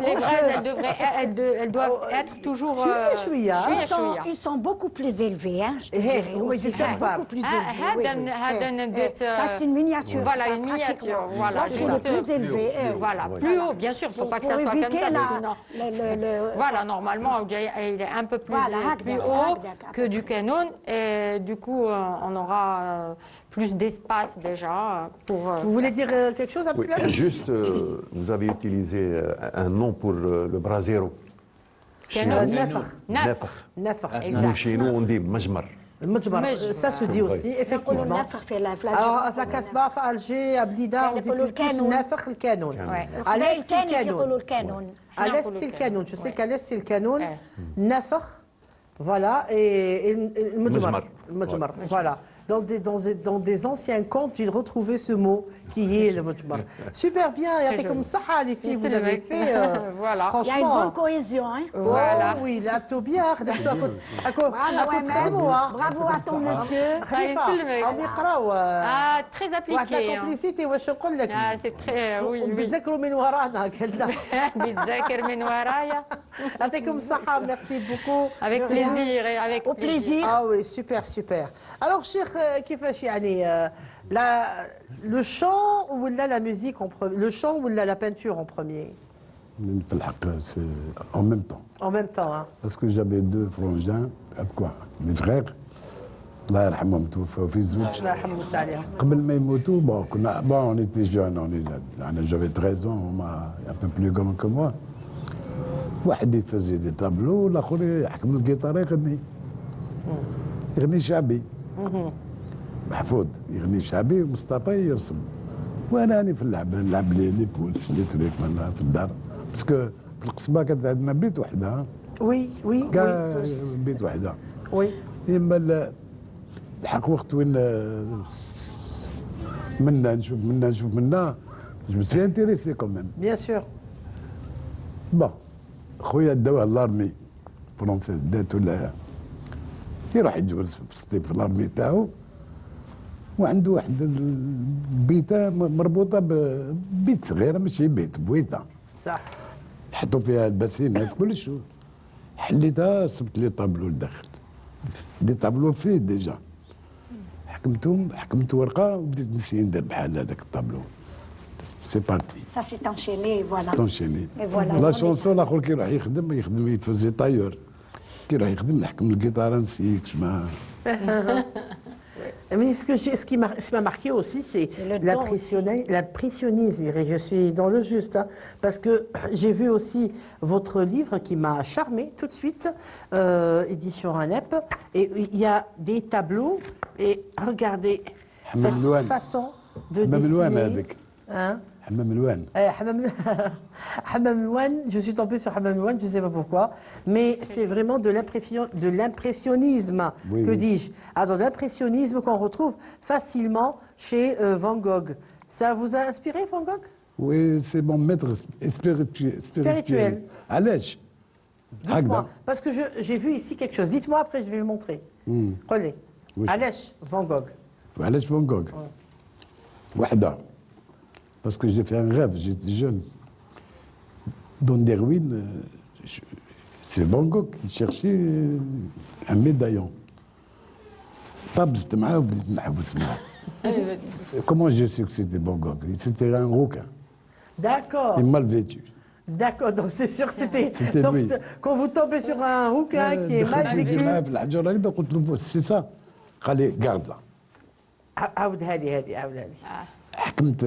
Les braises, elles doivent être toujours... chouïa. Ils sont beaucoup plus élevés, hein, je te dirais. oui, Aussi, c'est ils sont ça. beaucoup plus élevés. oui, oui. Ça, Ça, c'est une miniature. Voilà, pas une pratiquement. miniature. Voilà, L'autre, il est plus élevé. Voilà, plus haut, bien sûr, il ne faut pas que ça Pour soit comme éviter ça. la- sinon- Voilà, normalement, il est un peu plus, Voilà, plus hakdak, haut hakdak, que du canon. Et du coup, on aura plus d'espace déjà pour... Vous voulez dire quelque chose, Oui, Abdeslam? juste, vous avez utilisé un nom pour le brasero. Canon. Nafar. Nafar. Nafar. Nous, chez nous, on dit majmar. المجمر. مجمر. Ça se dit aussi, نقولوا effectivement. النفخ في Alors, à Casbah, à Alger, à Blida, on dit يقولوا plus الكانون. nafakh le canon. Ouais. À l'est, c'est le كانوا يقولوا canon. الكانون. À l'est, يقولوا c'est le الكانون. canon. Je sais Ouais. qu'à l'est, c'est le canon. Ouais. Nafakh, voilà, et le mujmar. Mujmar. Le mujmar, voilà. dans des anciens contes, j'ai retrouvé ce mot qui est le mujmar. Super bien, il y a Très comme joli. ça, les filles, vous C'est avez vrai. fait. Voilà. Il y a une Franchement. bonne cohésion. Hein. Voilà. Oh, oui, لعبتوا bien خدمتوا Bravo, Ahmed. Bravo à ton monsieur. خليفة يسلمك. هم يقراو Ah, très واحد appliqué. لا hein. كومبليسيتي واش نقول لك Ah, c'est très. Oui, oui. بيذكروا من ورانا قالنا بتذاكر من ورايا. يعطيكم الصحة ميرسي بوكو Avec plaisir et avec Au plaisir. Ah oui, super, super. Alors, Cheikh, كيفاش يعني le chant ou la musique en premier, le chant ou la peinture en premier, في الحق سي en même temps. en même temps, hein. Parce que j'avais deux frangins, quoi, mes frères, الله يرحمهم توفوا في زوج. الله يرحم موسى عليهم. قبل ما يموتوا bon, on était jeunes, j'avais 13 ans, un peu plus grand que moi. واحد يفزي دي طابلو والاخر يحكم الجيتار يغني شعبي. محفوظ يغني شعبي ومصطفى يرسم. وانا راني في اللعبه نلعب لي بولس لي تريك في الدار باسكو في القصبه كانت عندنا بيت وحده Oui, oui, كاع oui, tous. بيت وحده. Oui. اما الحق وقت وين منا نشوف منا جو me suis intéressé quand même. Bien sûr. بون خويا داوه لارمي فرونسيز داتو له يروح يتجوز في الصيف في الارمي تاعو وعنده واحد البيته مربوطه ببيت صغيره ماشي بيت بويته صح. حطوا فيها الباسينات كلش حليتها صبت لي طابلو لداخل دي طابلو فيه ديجا حكمت ورقه وبديت نسي ندير بحال هذاك الطابلو سي بارتي Ça s'est enchaîné, voilà. تونشيني Et voilà. لا شونسون الاخر كي يروح يخدم يفوزي طايور كي يروح يخدم نحكم الجيتار نسيك شما Mais ce qui m'a marqué aussi, c'est le don l'impressionnisme. Je suis dans le juste, hein, parce que j'ai vu aussi votre livre qui m'a charmé tout de suite, édition Ranep, et il y a des tableaux, et regardez cette Hamam façon de Hamam Louane, dessiner. avec. Hein? حمام الوان Hammam Louane, je suis tombée sur Hammam Louane, je ne sais pas pourquoi, mais c'est vraiment de l'impressionnisme, Oui, que oui. dis-je, dans l'impressionnisme qu'on retrouve facilement chez Van Gogh. Ça vous a inspiré, Van Gogh? وي سي بون ميتر Spirituel. علاش Dites-moi, هكذا parce que j'ai vu ici quelque chose. Dites-moi après, je vais vous montrer. Prenez. Oui. Alech, Van Gogh. وعلاش فان جوغ وحده باسكو جي في ان غاف جيت جون دون دي روين سي فان جوغ شيرشي ان ميدايون طبزت معاه وبديت نحوس معاه كومون جو سي كو سيتي فان جوغ سيتي ان روكان D'accord. il mal vêtu. D'accord, donc c'est sûr que c'était. C'était donc, lui. quand vous tombez sur un rouquin qui est mal دخلت vécu. معاه في الحجر هكذا قلت له سي سا قال لي كاردلا عاود هذه عاود هذه. حكمت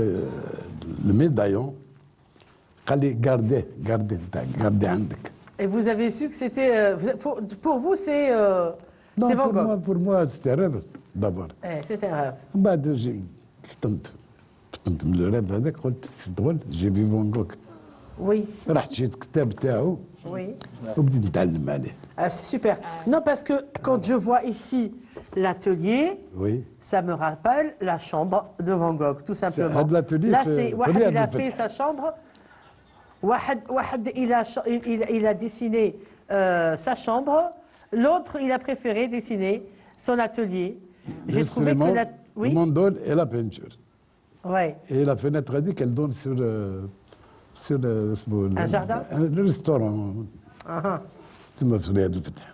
الميدايون قال لي كاردي نتاعك كاردي عندك. Et vous avez su que c'était. Pour vous, c'est c'est Van Gogh. بور موا سيتي ريف دابور C'est un rêve. من بعد فطنت من الريف هذاك قلت تدخل جي في فان جوغ Oui, رحت شريت كتاب تاعو oui. وبديت نتعلم عليه. Ah, c'est super. Non, parce que quand je vois ici l'atelier, وي ça me rappelle la chambre de Van Gogh, tout simplement. هاد l'atelier Là, في- c'est في Wahad, رياض il a الفتح. fait sa chambre. Wahad, il a dessiné sa chambre. L'autre, il a préféré dessiner son atelier. J'ai trouvé que la... Oui, الموندول اي لا بينتور ouais. اي لا فينيتر هذيك elle donne sur اسمه Un jardin? الريستورون Uh-huh. تما في رياض الفتح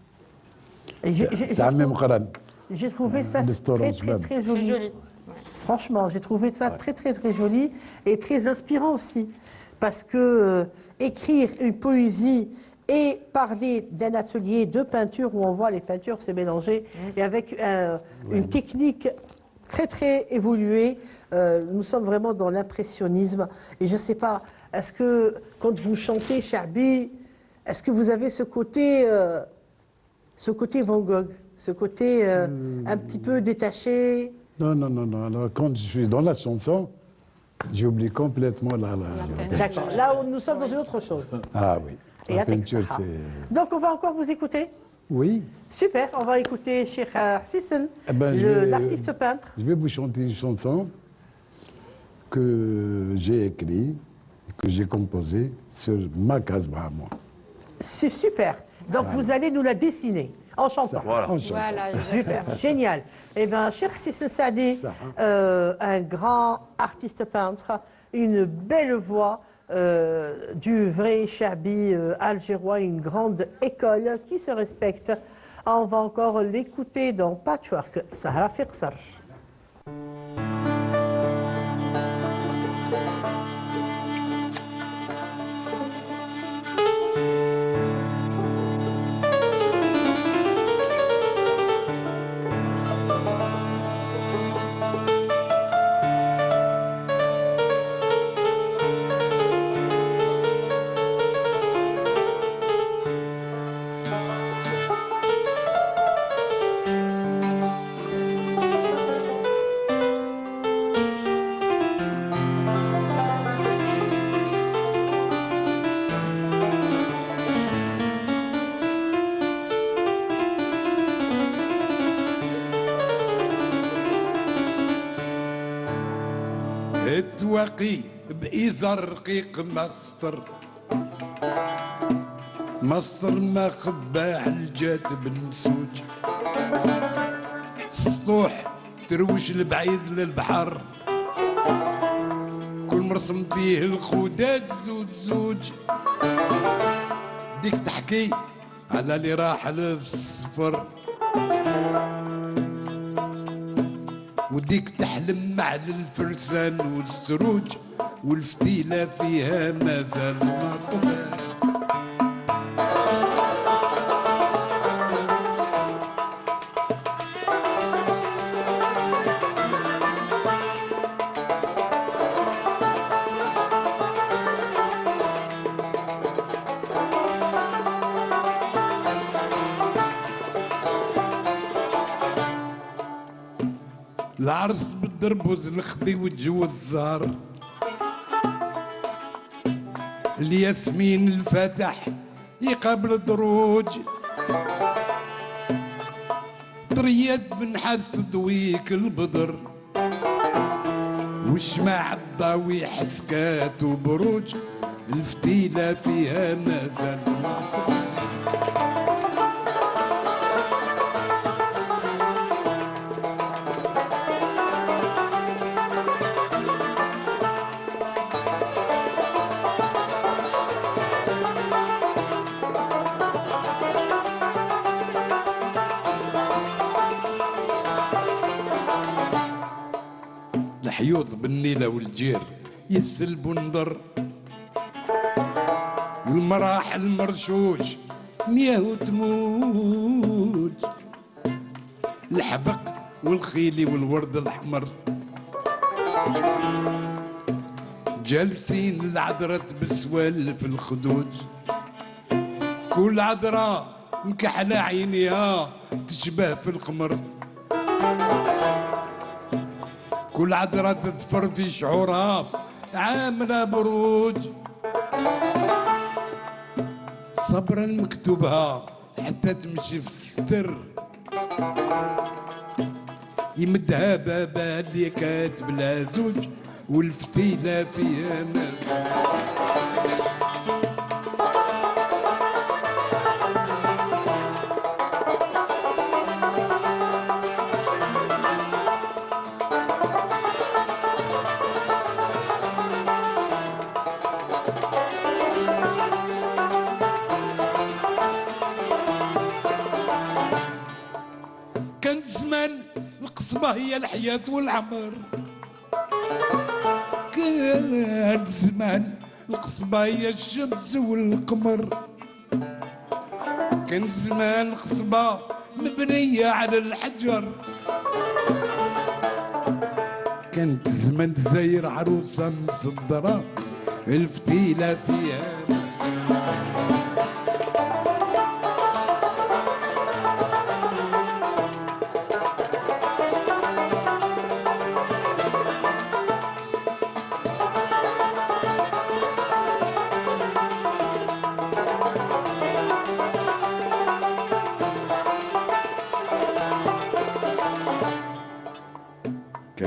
Et تاع عمي مقرن. j'ai trouvé ça Restaurant, très, très, superbe. très C'est joli. joli. Franchement, j'ai trouvé ça très, très, très joli et très inspirant aussi. Parce que écrire une poésie et parler d'un atelier de peinture où on voit les peintures se mélanger et avec une technique très, très évoluée, nous sommes vraiment dans l'impressionnisme. Et je ne sais pas, est-ce que quand vous chantez Charbi, est-ce que vous avez ce côté Van Gogh, ce côté un petit peu détaché? Non, non, non, non. Alors, quand je suis dans la chanson, j'oublie complètement la D'accord. Là où nous sommes dans une autre chose. Ah oui. Et La avec peinture, ça. c'est. Donc on va encore vous écouter. Oui. Super, on va écouter Cheikh Sisson, Eh ben, l'artiste peintre. Je vais vous chanter une chanson que j'ai écrite, que j'ai composée sur ma casbah à moi. C'est super. Donc vous allez nous la dessiner en chantant. Voilà. En chantant. Voilà, Super, génial. Eh bien, Cheikh Sisson Saadi, Ça, un grand artiste peintre, une belle voix, du vrai Chabi algérois, une grande école qui se respecte. On va encore l'écouter dans Patchwork, Sahara Firsar. اتوقي بإزر رقيق مسطر ما خباح الجات بالمسوج السطوح تروش البعيد للبحر كل مرسم فيه الخداد زوج ديك تحكي على اللي راح للصفر وديك تحلم مع الفرسان والسروج والفتيلة فيها مازال مطبخ العرس بالدربوز الخدي والجو الزهر الياسمين الفاتح يقابل الدروج طريات بنحاس تضويك البدر والشماع الضاوي حسكات وبروج الفتيلة فيها مازال الحيوط بالنيلة والجير يسلبوا النضر والمراحل مرشوش مياه وتموج الحبق والخيلي والورد الأحمر جالسين العذرة بسوال في الخدوج كل عذرة مكحلة عينيها تشبه في القمر كل عذرة تظفر في شعورها عاملة بروج صبرا مكتوبها حتى تمشي في الستر يمدها بابا اللي كاتب لا زوج والفتيلة فيها مازال كان زمان القصبة هي الحياة والعمر كان زمان القصبة هي الشمس والقمر كان زمان القصبة مبنية على الحجر كانت زمان تزاير عروسة مصدرة الفتيلة فيها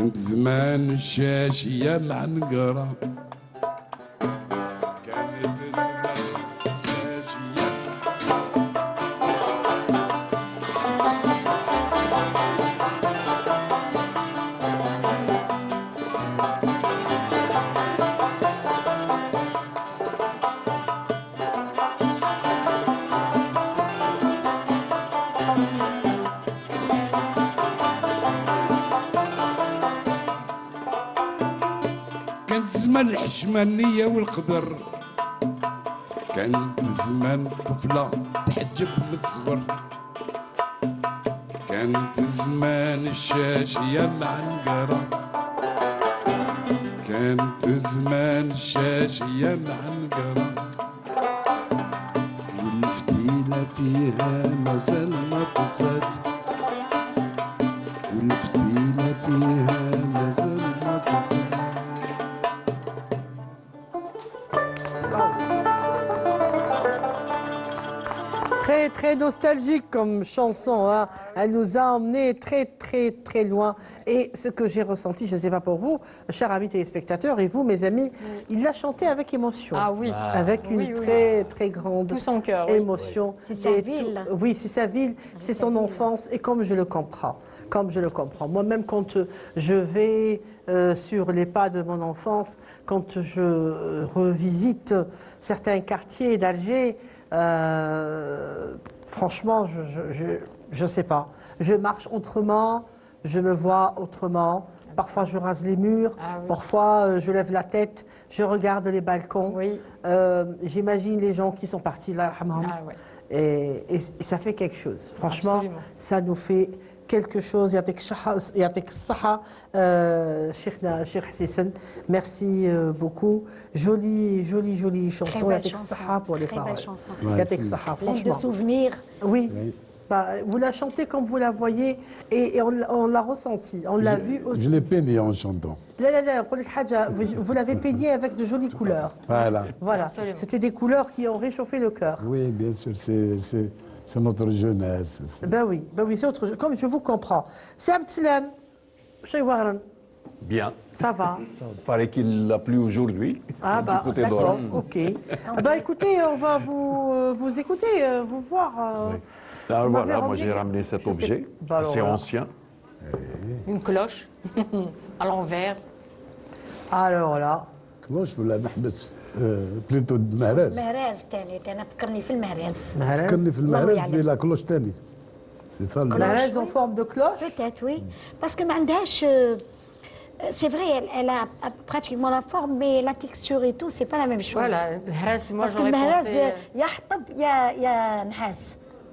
كانت زمان الشاشية مع نقرة كانت زمان الشاشية كانت زمان الحشمانية والقدر كانت زمان طفلة تحجب من الصغر كانت زمان الشاشية مع نقرة كانت زمان الشاشية مع نقرة والفتيلة فيها مازال ما طفات والفتيلة فيها مازال ما طفات Très, très nostalgique comme chanson. Hein. Elle nous a emmenés très, très, très loin. Et ce que j'ai ressenti, je ne sais pas pour vous, chers amis téléspectateurs, et vous, mes amis, il l'a chanté avec émotion. Ah oui. Avec une Oui, oui. très, très grande Tout son cœur. Oui. émotion. C'est sa Et ville. Oui, c'est sa ville, c'est son enfance. Et comme je le comprends, comme je le comprends. Moi-même, quand je vais sur les pas de mon enfance, quand je revisite certains quartiers d'Alger, franchement, je ne sais pas. Je marche autrement, je me vois autrement. Parfois, je rase les murs. Ah oui. Parfois, je lève la tête, je regarde les balcons. Oui. J'imagine les gens qui sont partis là. Ah ouais. Et ça fait quelque chose. Franchement, Absolument. ça nous fait quelque chose. Yatek Saha, Cheikh Hassisen. Merci beaucoup. Jolie, jolie, jolie chanson. Très belle Yatek chanson. Saha pour les Très belle paroles. chanson. Yatek Saha, Plein de franchement. souvenirs. Oui. Bah, vous la chantez comme vous la voyez et on l'a ressenti. On l'a vu aussi. Je l'ai peigné en chantant. Là, vous l'avez peigné avec de jolies couleurs. Voilà. Voilà. Absolument. C'était des couleurs qui ont réchauffé le cœur. Oui, bien sûr, c'est notre jeunesse. Ben oui, c'est autre chose. Comme je vous comprends. C'est Abdeslam. Cheywaran, Bien. ça va. Il paraît qu'il l'a plu aujourd'hui. Ah du bah côté d'accord, d'Oran. ok. Ah bah écoutez, on va vous écouter, vous voir. Alors vous m'avez voilà, moi ramené j'ai quelque- ramené cet je sais- objet, Bah alors assez là. ancien. Une cloche à l'envers. Alors là, كلاش ولا محبس بليتو مهراز مهراز تاني انا فكرني في المهراز فكرني في الله المهراز يعلم. بلا كلاش تاني سي سا on a raison en forme de cloche. Peut-être, oui. Parce que Mandash, c'est vrai, elle a pratiquement la forme, mais la texture et tout, c'est pas la même chose. Voilà, le Mehraz, moi Parce que j'aurais le Mehraz, pensé... il y a Htab, il y a Nhas.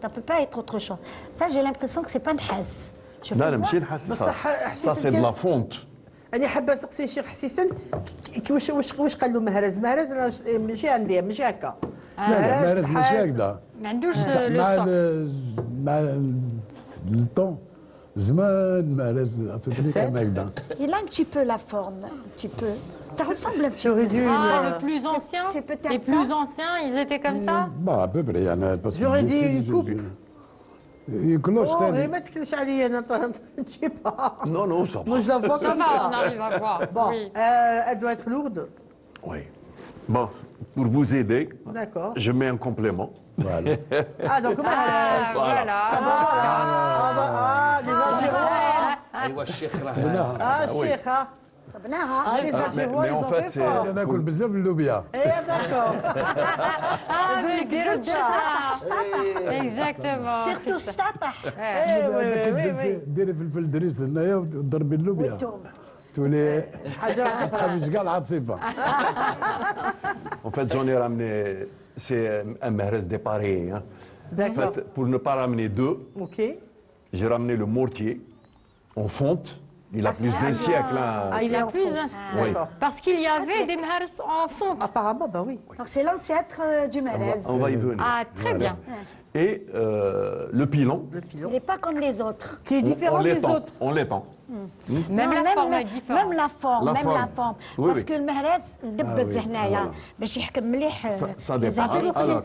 Ça ne peut pas être autre chose. Ça, j'ai l'impression que c'est pas Nhas. Je peux لا لا voir. ماشي نحس بصح ça c'est de la fonte. أنا حابة نسقسي الشيخ حسيسن واش قال له مهرز أنا ماشي عندي ماشي هكا. مهراز ماشي حاس- هكذا ما عندوش مع لو صوت. مع الطون زمان مهراز ابوبري كان هكذا Il a un petit peu la forme, un petit peu. Ça ressemble un petit J'aurais peu. dû. Ah, le plus c'est- ancien c'est peut-être Les plus pas. anciens, ils étaient comme ça با ابوبري يعني بس J'aurais dit une coupe. كلاش Oh, تاني ما تكلش عليا أنا je sais pas. Non, non, ça Moi va. je la vois Ça comme va, on ça. arrive à voir. Bon, Oui. elle doit être lourde. Oui. Bon, pour vous aider, D'accord. je mets un complément. فوالا Ah donc Ah, voilà. Ah, les Algérois. ايوا الشيخ راه Ah, Cheikh, hein. طبناها. Ah, les mais Algérois, en ils ont fait, fait c'est- fort. انا ناكل بزاف اللوبيا Eh, d'accord. Ah, ont mais les bien gueules ça. Exactement. Surtout c'est ça. Statah. Eh, oui, oui, oui. ديري فلفل دريس هنايا وضربي اللوبيا والثوم. تولي حاجة تخرج كاع العاصفه En fait, j'en ai ramené, c'est un Mehraz déparé. Hein. En D'accord. fait, pour ne pas ramener deux, Ok. j'ai ramené le mortier en fonte. Il a Ah, plus c'est d'un bien. siècle. Ah, Hein. il est en plus, fonte. hein. Oui. D'accord. Parce qu'il y avait Peut-être. des Mehraz en fonte. Apparemment, bah oui. Donc c'est l'ancêtre du Mérez. On va y venir. Ah, très bien. Et le pilon, Le pilon. Il n'est pas comme les autres. Qui est différent des l'étend, autres. on l'étend. Même Non, la forme est différente. Même la forme, La même forme. la forme. Oui, Parce oui. que المهراز دبز هنايا باش يحكم مليح ça les dépend. ingrédients. Alors.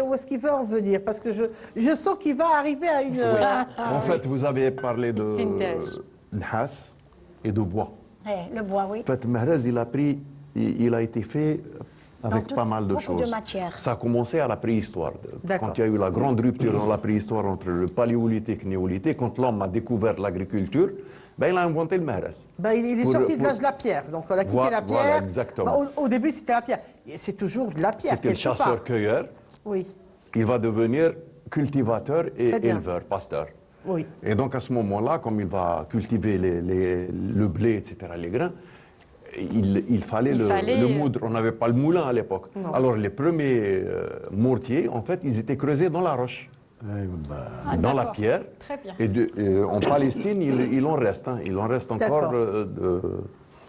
Où est-ce qu'il veut en venir parce que je sens qu'il va arriver à une. En fait, vous avez parlé de Stintage. Nhas et de bois. Le bois, oui. En fait, Mehrez, il a été fait avec Dans pas mal de beaucoup choses. de matières. Ça a commencé à la préhistoire. D'accord. Quand il y a eu la grande rupture dans la préhistoire entre le paléolithique et le néolithique, quand l'homme a découvert l'agriculture, ben, il a inventé le Mehrez. Ben, il est Pour- sorti de pour- l'âge de la pierre, donc on a quitté Voilà, la pierre. voilà, exactement. Ben, au début, c'était la pierre. Et c'est toujours de la pierre, C'était le quelque part. chasseur-cueilleur. Oui, Il va devenir cultivateur et Très bien. éleveur, pasteur. oui. Et donc à ce moment-là, comme il va cultiver le blé, etc., les grains, il fallait le moudre. On n'avait pas le moulin à l'époque. Alors les premiers mortiers, en fait, ils étaient creusés dans la roche, Ah, dans la d'accord. pierre. Très bien. Et en Palestine, il en reste. Il en reste encore D'accord.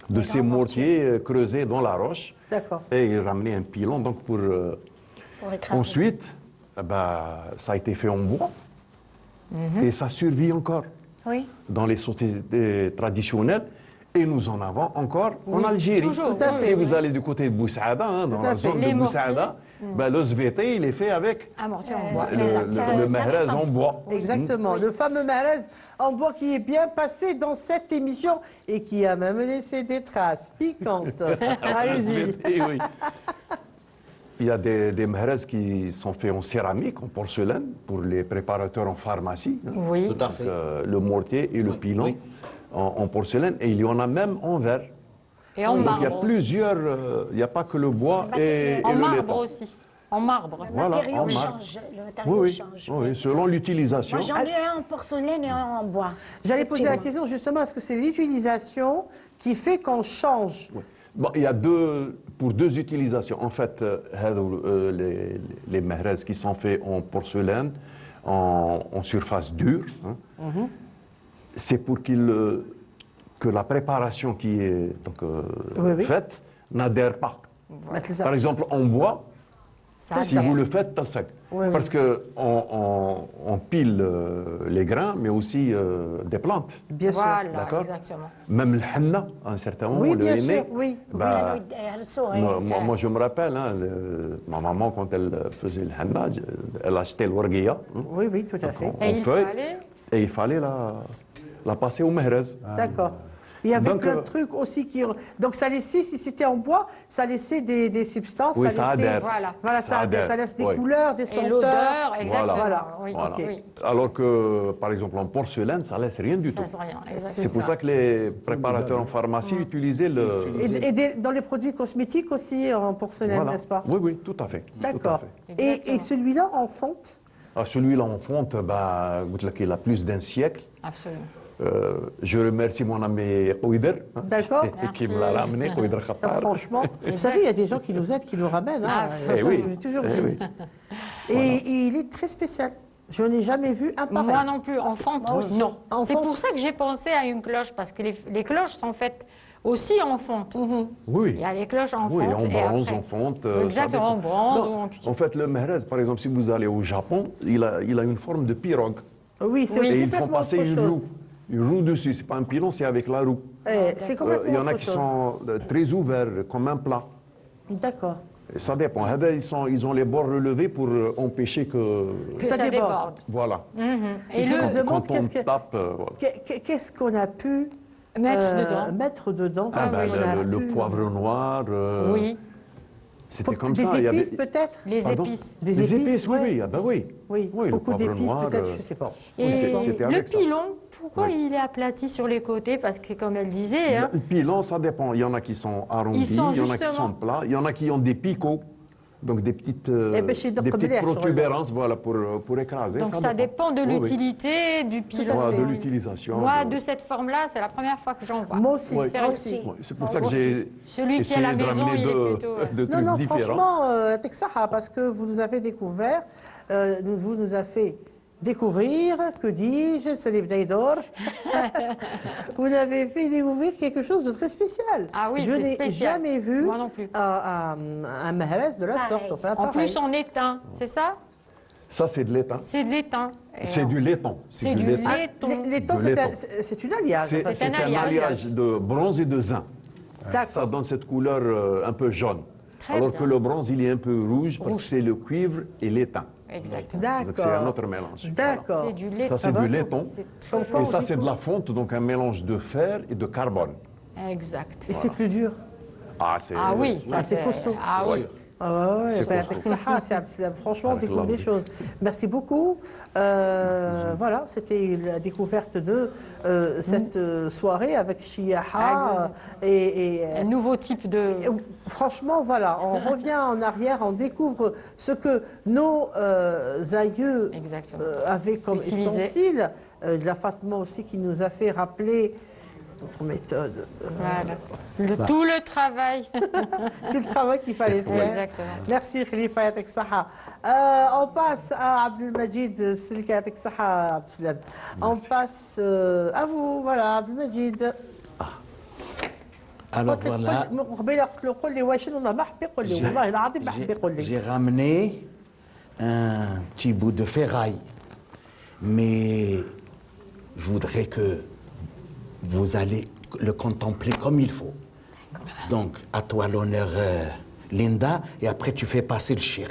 de ces mortiers creusés dans la roche. D'accord. Et il ramenait un pilon donc pour écraser. ensuite, ça a été fait en bois et ça survit encore Oui. dans les sociétés traditionnelles et nous en avons encore en Algérie. toujours, tout à Si fait, vous oui. allez du côté de Boussaada, dans Tout à la fait. zone Les de Boussaada, le SVT, il est fait avec Un mortier en bois. le Mehrez en bois. Exactement. Le fameux Mehrez en bois qui est bien passé dans cette émission et qui a même laissé des traces piquantes. Allez-y. SVT, oui. Il y a des Mehrez qui sont faits en céramique, en porcelaine, pour les préparateurs en pharmacie. Hein. Oui. Tout à fait. Le mortier et le pilon oui. en porcelaine. Et il y en a même en verre. Et en Donc il y a marbre. plusieurs, il n'y a pas que le bois et En le marbre laiton. aussi. En marbre. Le Voilà, matériau en marbre. change. Le matériau Oui, oui, change. oui, selon l'utilisation. Moi, j'en ai un en porcelaine et un en bois. J'allais poser la Effectivement. question justement, est-ce que c'est l'utilisation qui fait qu'on change? Bon, il y a pour deux utilisations. En fait, les Mehrez qui sont faits en porcelaine, en surface dure, hein, c'est pour que la préparation qui est donc, Oui, oui. faite n'adhère pas. Mettre les Par arches. exemple, en bois, Ça si adhère. vous le faites, tel sec. Oui, oui. Parce qu'on pile les grains, mais aussi des plantes. Bien sûr. Voilà, D'accord. exactement. Même le henna, à un certain moment, Oui, le bien henné, sûr, oui. bah, Elle saurait. moi, je me rappelle, hein, ma maman, quand elle faisait le henna, elle achetait l'orguilla Oui, oui, tout à fait. Et en il feuille, fallait- et il fallait la passer au Mehrez. D'accord. Il y avait Donc, plein de trucs aussi qui... Donc ça laissait, si c'était en bois, ça laissait des substances. Oui, ça laissait- adhère. Voilà. ça adhère. Ça laisse des oui. couleurs, des Et senteurs. l'odeur, exactement. Voilà. Oui, Voilà. ok. oui. Alors que, par exemple, en porcelaine, ça laisse rien du Ça tout. c'est rien. C'est exactement. C'est pour ça. ça que les préparateurs en pharmacie utilisaient le... Dans les produits cosmétiques aussi, en porcelaine, Voilà. n'est-ce pas? Oui, oui, tout à fait. Tout à D'accord. fait. Et Exactement. celui-là en fonte? Ah, celui-là en fonte, il a plus d'un siècle. Absolument. Je remercie mon ami Ouider D'accord. qui me l'a ramené, Ouider Khattar. Franchement, vous savez, il y a des gens qui nous aident, qui nous ramènent. Hein. Ah, Ça, oui. je l'ai toujours Eh dit. oui. Et il est très spécial. Je n'ai jamais vu un pareil. Moi non plus, en fente, Moi aussi. non. En C'est fente. pour ça que j'ai pensé à une cloche, parce que les cloches sont faites aussi en fonte. Oui. Il y a les cloches en Oui, fonte. en et bronze, après- en fonte. Exactement, ça en dépend. bronze Non, ou en cuivre. En fait, le Mehrez, par exemple, si vous allez au Japon, il a une forme de pirogue. Oui, c'est Oui. Et ils font complètement passer autre une roue. chose. Une roue dessus. C'est pas un pilon, c'est avec la roue. C'est complètement Il y en a autre qui chose. sont très ouverts, comme un plat. D'accord. Et ça dépend. Hada, ils ont les bords relevés pour empêcher que... Que Ça ça déborde. déborde. Voilà. Et Je le me demande Quand on qu'est-ce que- tape... voilà. Qu'est-ce qu'on a pu mettre dedans. mettre dedans Ah qu'est-ce ben, qu'on a le pu- poivre noir, Oui, c'était comme ça. Des il y avait- épices peut-être? les Pardon épices. Des Des épices, épices, oui, ouais. oui, ah ben oui. Oui, le beaucoup poivre d'épices noir, peut-être, je ne sais pas. Et c'était le avec ça. pilon, pourquoi Oui. il est aplati sur les côtés? Parce que comme elle disait, hein, Le pilon, ça dépend. Il y en a qui sont arrondis, Ils sont il y en a qui justement- sont plats, il y en a qui ont des picots, donc des petites, Eh ben, chez des Dr. petites Belair, je protubérances voilà, pour écraser. donc ça dépend de Oui, oui. l'utilité du pilon. Voilà, de l'utilisation. Moi, de cette forme-là, c'est la première fois que j'en vois. Moi aussi, Oui. moi aussi. Oui, c'est pour ça que j'ai Celui qui est à la essayé de maison, ramener il est plutôt... de Non, trucs non, différents. franchement, Texaha, parce que vous nous avez découvert, vous nous avez fait découvrir, que dis-je, c'est les bouteilles d'or. Vous nous avez fait découvrir quelque chose de très spécial. Ah oui, je c'est n'ai spécial. jamais vu Moi non plus. un Mehrez de la Pareil. sorte. Enfin, En pareil. plus, on éteint, c'est ça? Ça, c'est de l'étain. C'est de l'étain. Et C'est du laiton. C'est du lait. Ah, laiton. laiton, De c'est laiton. c'est une alliage. C'est Enfin, c'est un un alliage. alliage de bronze et de zinc. Ça D'accord. donne cette couleur un peu jaune. Très Alors bien. que le bronze, il est un peu rouge parce que c'est le cuivre et l'étain. exactement. D'accord. Donc c'est un autre mélange. D'accord. C'est du lait. Ça, c'est va, du ça- laiton. Comme quoi, Et on ça, c'est de découvre- la fonte, donc un mélange de fer et de carbone. Exact. Et c'est plus dur. Ah, c'est Ah oui, ça c'est costaud. Ah oui. Ah ouais, C'est bah, costaud. avec Saha, c'est Abdeslam. Franchement, on Avec découvre des l'envie. choses. Merci beaucoup. Voilà, c'était la découverte de cette soirée avec Chiaha. Et Un nouveau type de. franchement, voilà, on revient en arrière, on découvre ce que nos aïeux Exactement. avaient comme Utilisé. ustensile. La Fatma aussi qui nous a fait rappeler notre méthode. Voilà. Tout le travail. Tout le travail qu'il fallait faire. Exactement. Merci Khalifa Yatek Saha. On passe à Abdelmajid Silka Yatek Saha Abdeslam. On passe à vous, voilà, Abdelmajid. Alors voilà, قبيله قلت له قول لي واش والله ما حبي يقول لي والله العظيم ما حبي يقول لي j'ai ramené un petit bout de ferraille, mais je voudrais que vous allez le contempler comme il faut. Donc, à toi l'honneur, Linda, et après tu fais passer le chir.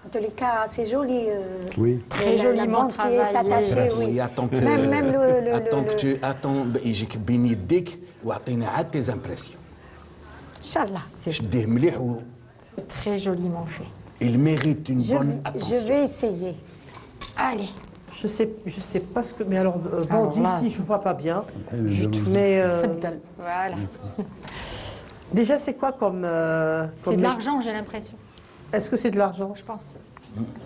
En tous les cas, c'est joli. Oui. Très joliment qui est travaillé. attachée, oui. Oui, attends que, Même attends que tu attends يجيك بين يديك واعطينا عاد tes impressions. Inch'Allah. شديه مليح C'est très joliment fait. il mérite une bonne Je attention. vais essayer. Allez. Je sais pas ce que. Mais alors, bon, Alors là- d'ici, je vois pas bien. je- Mais Voilà. déjà, c'est quoi comme. C'est de l'argent, j'ai l'impression. Est-ce que c'est de l'argent? Je pense.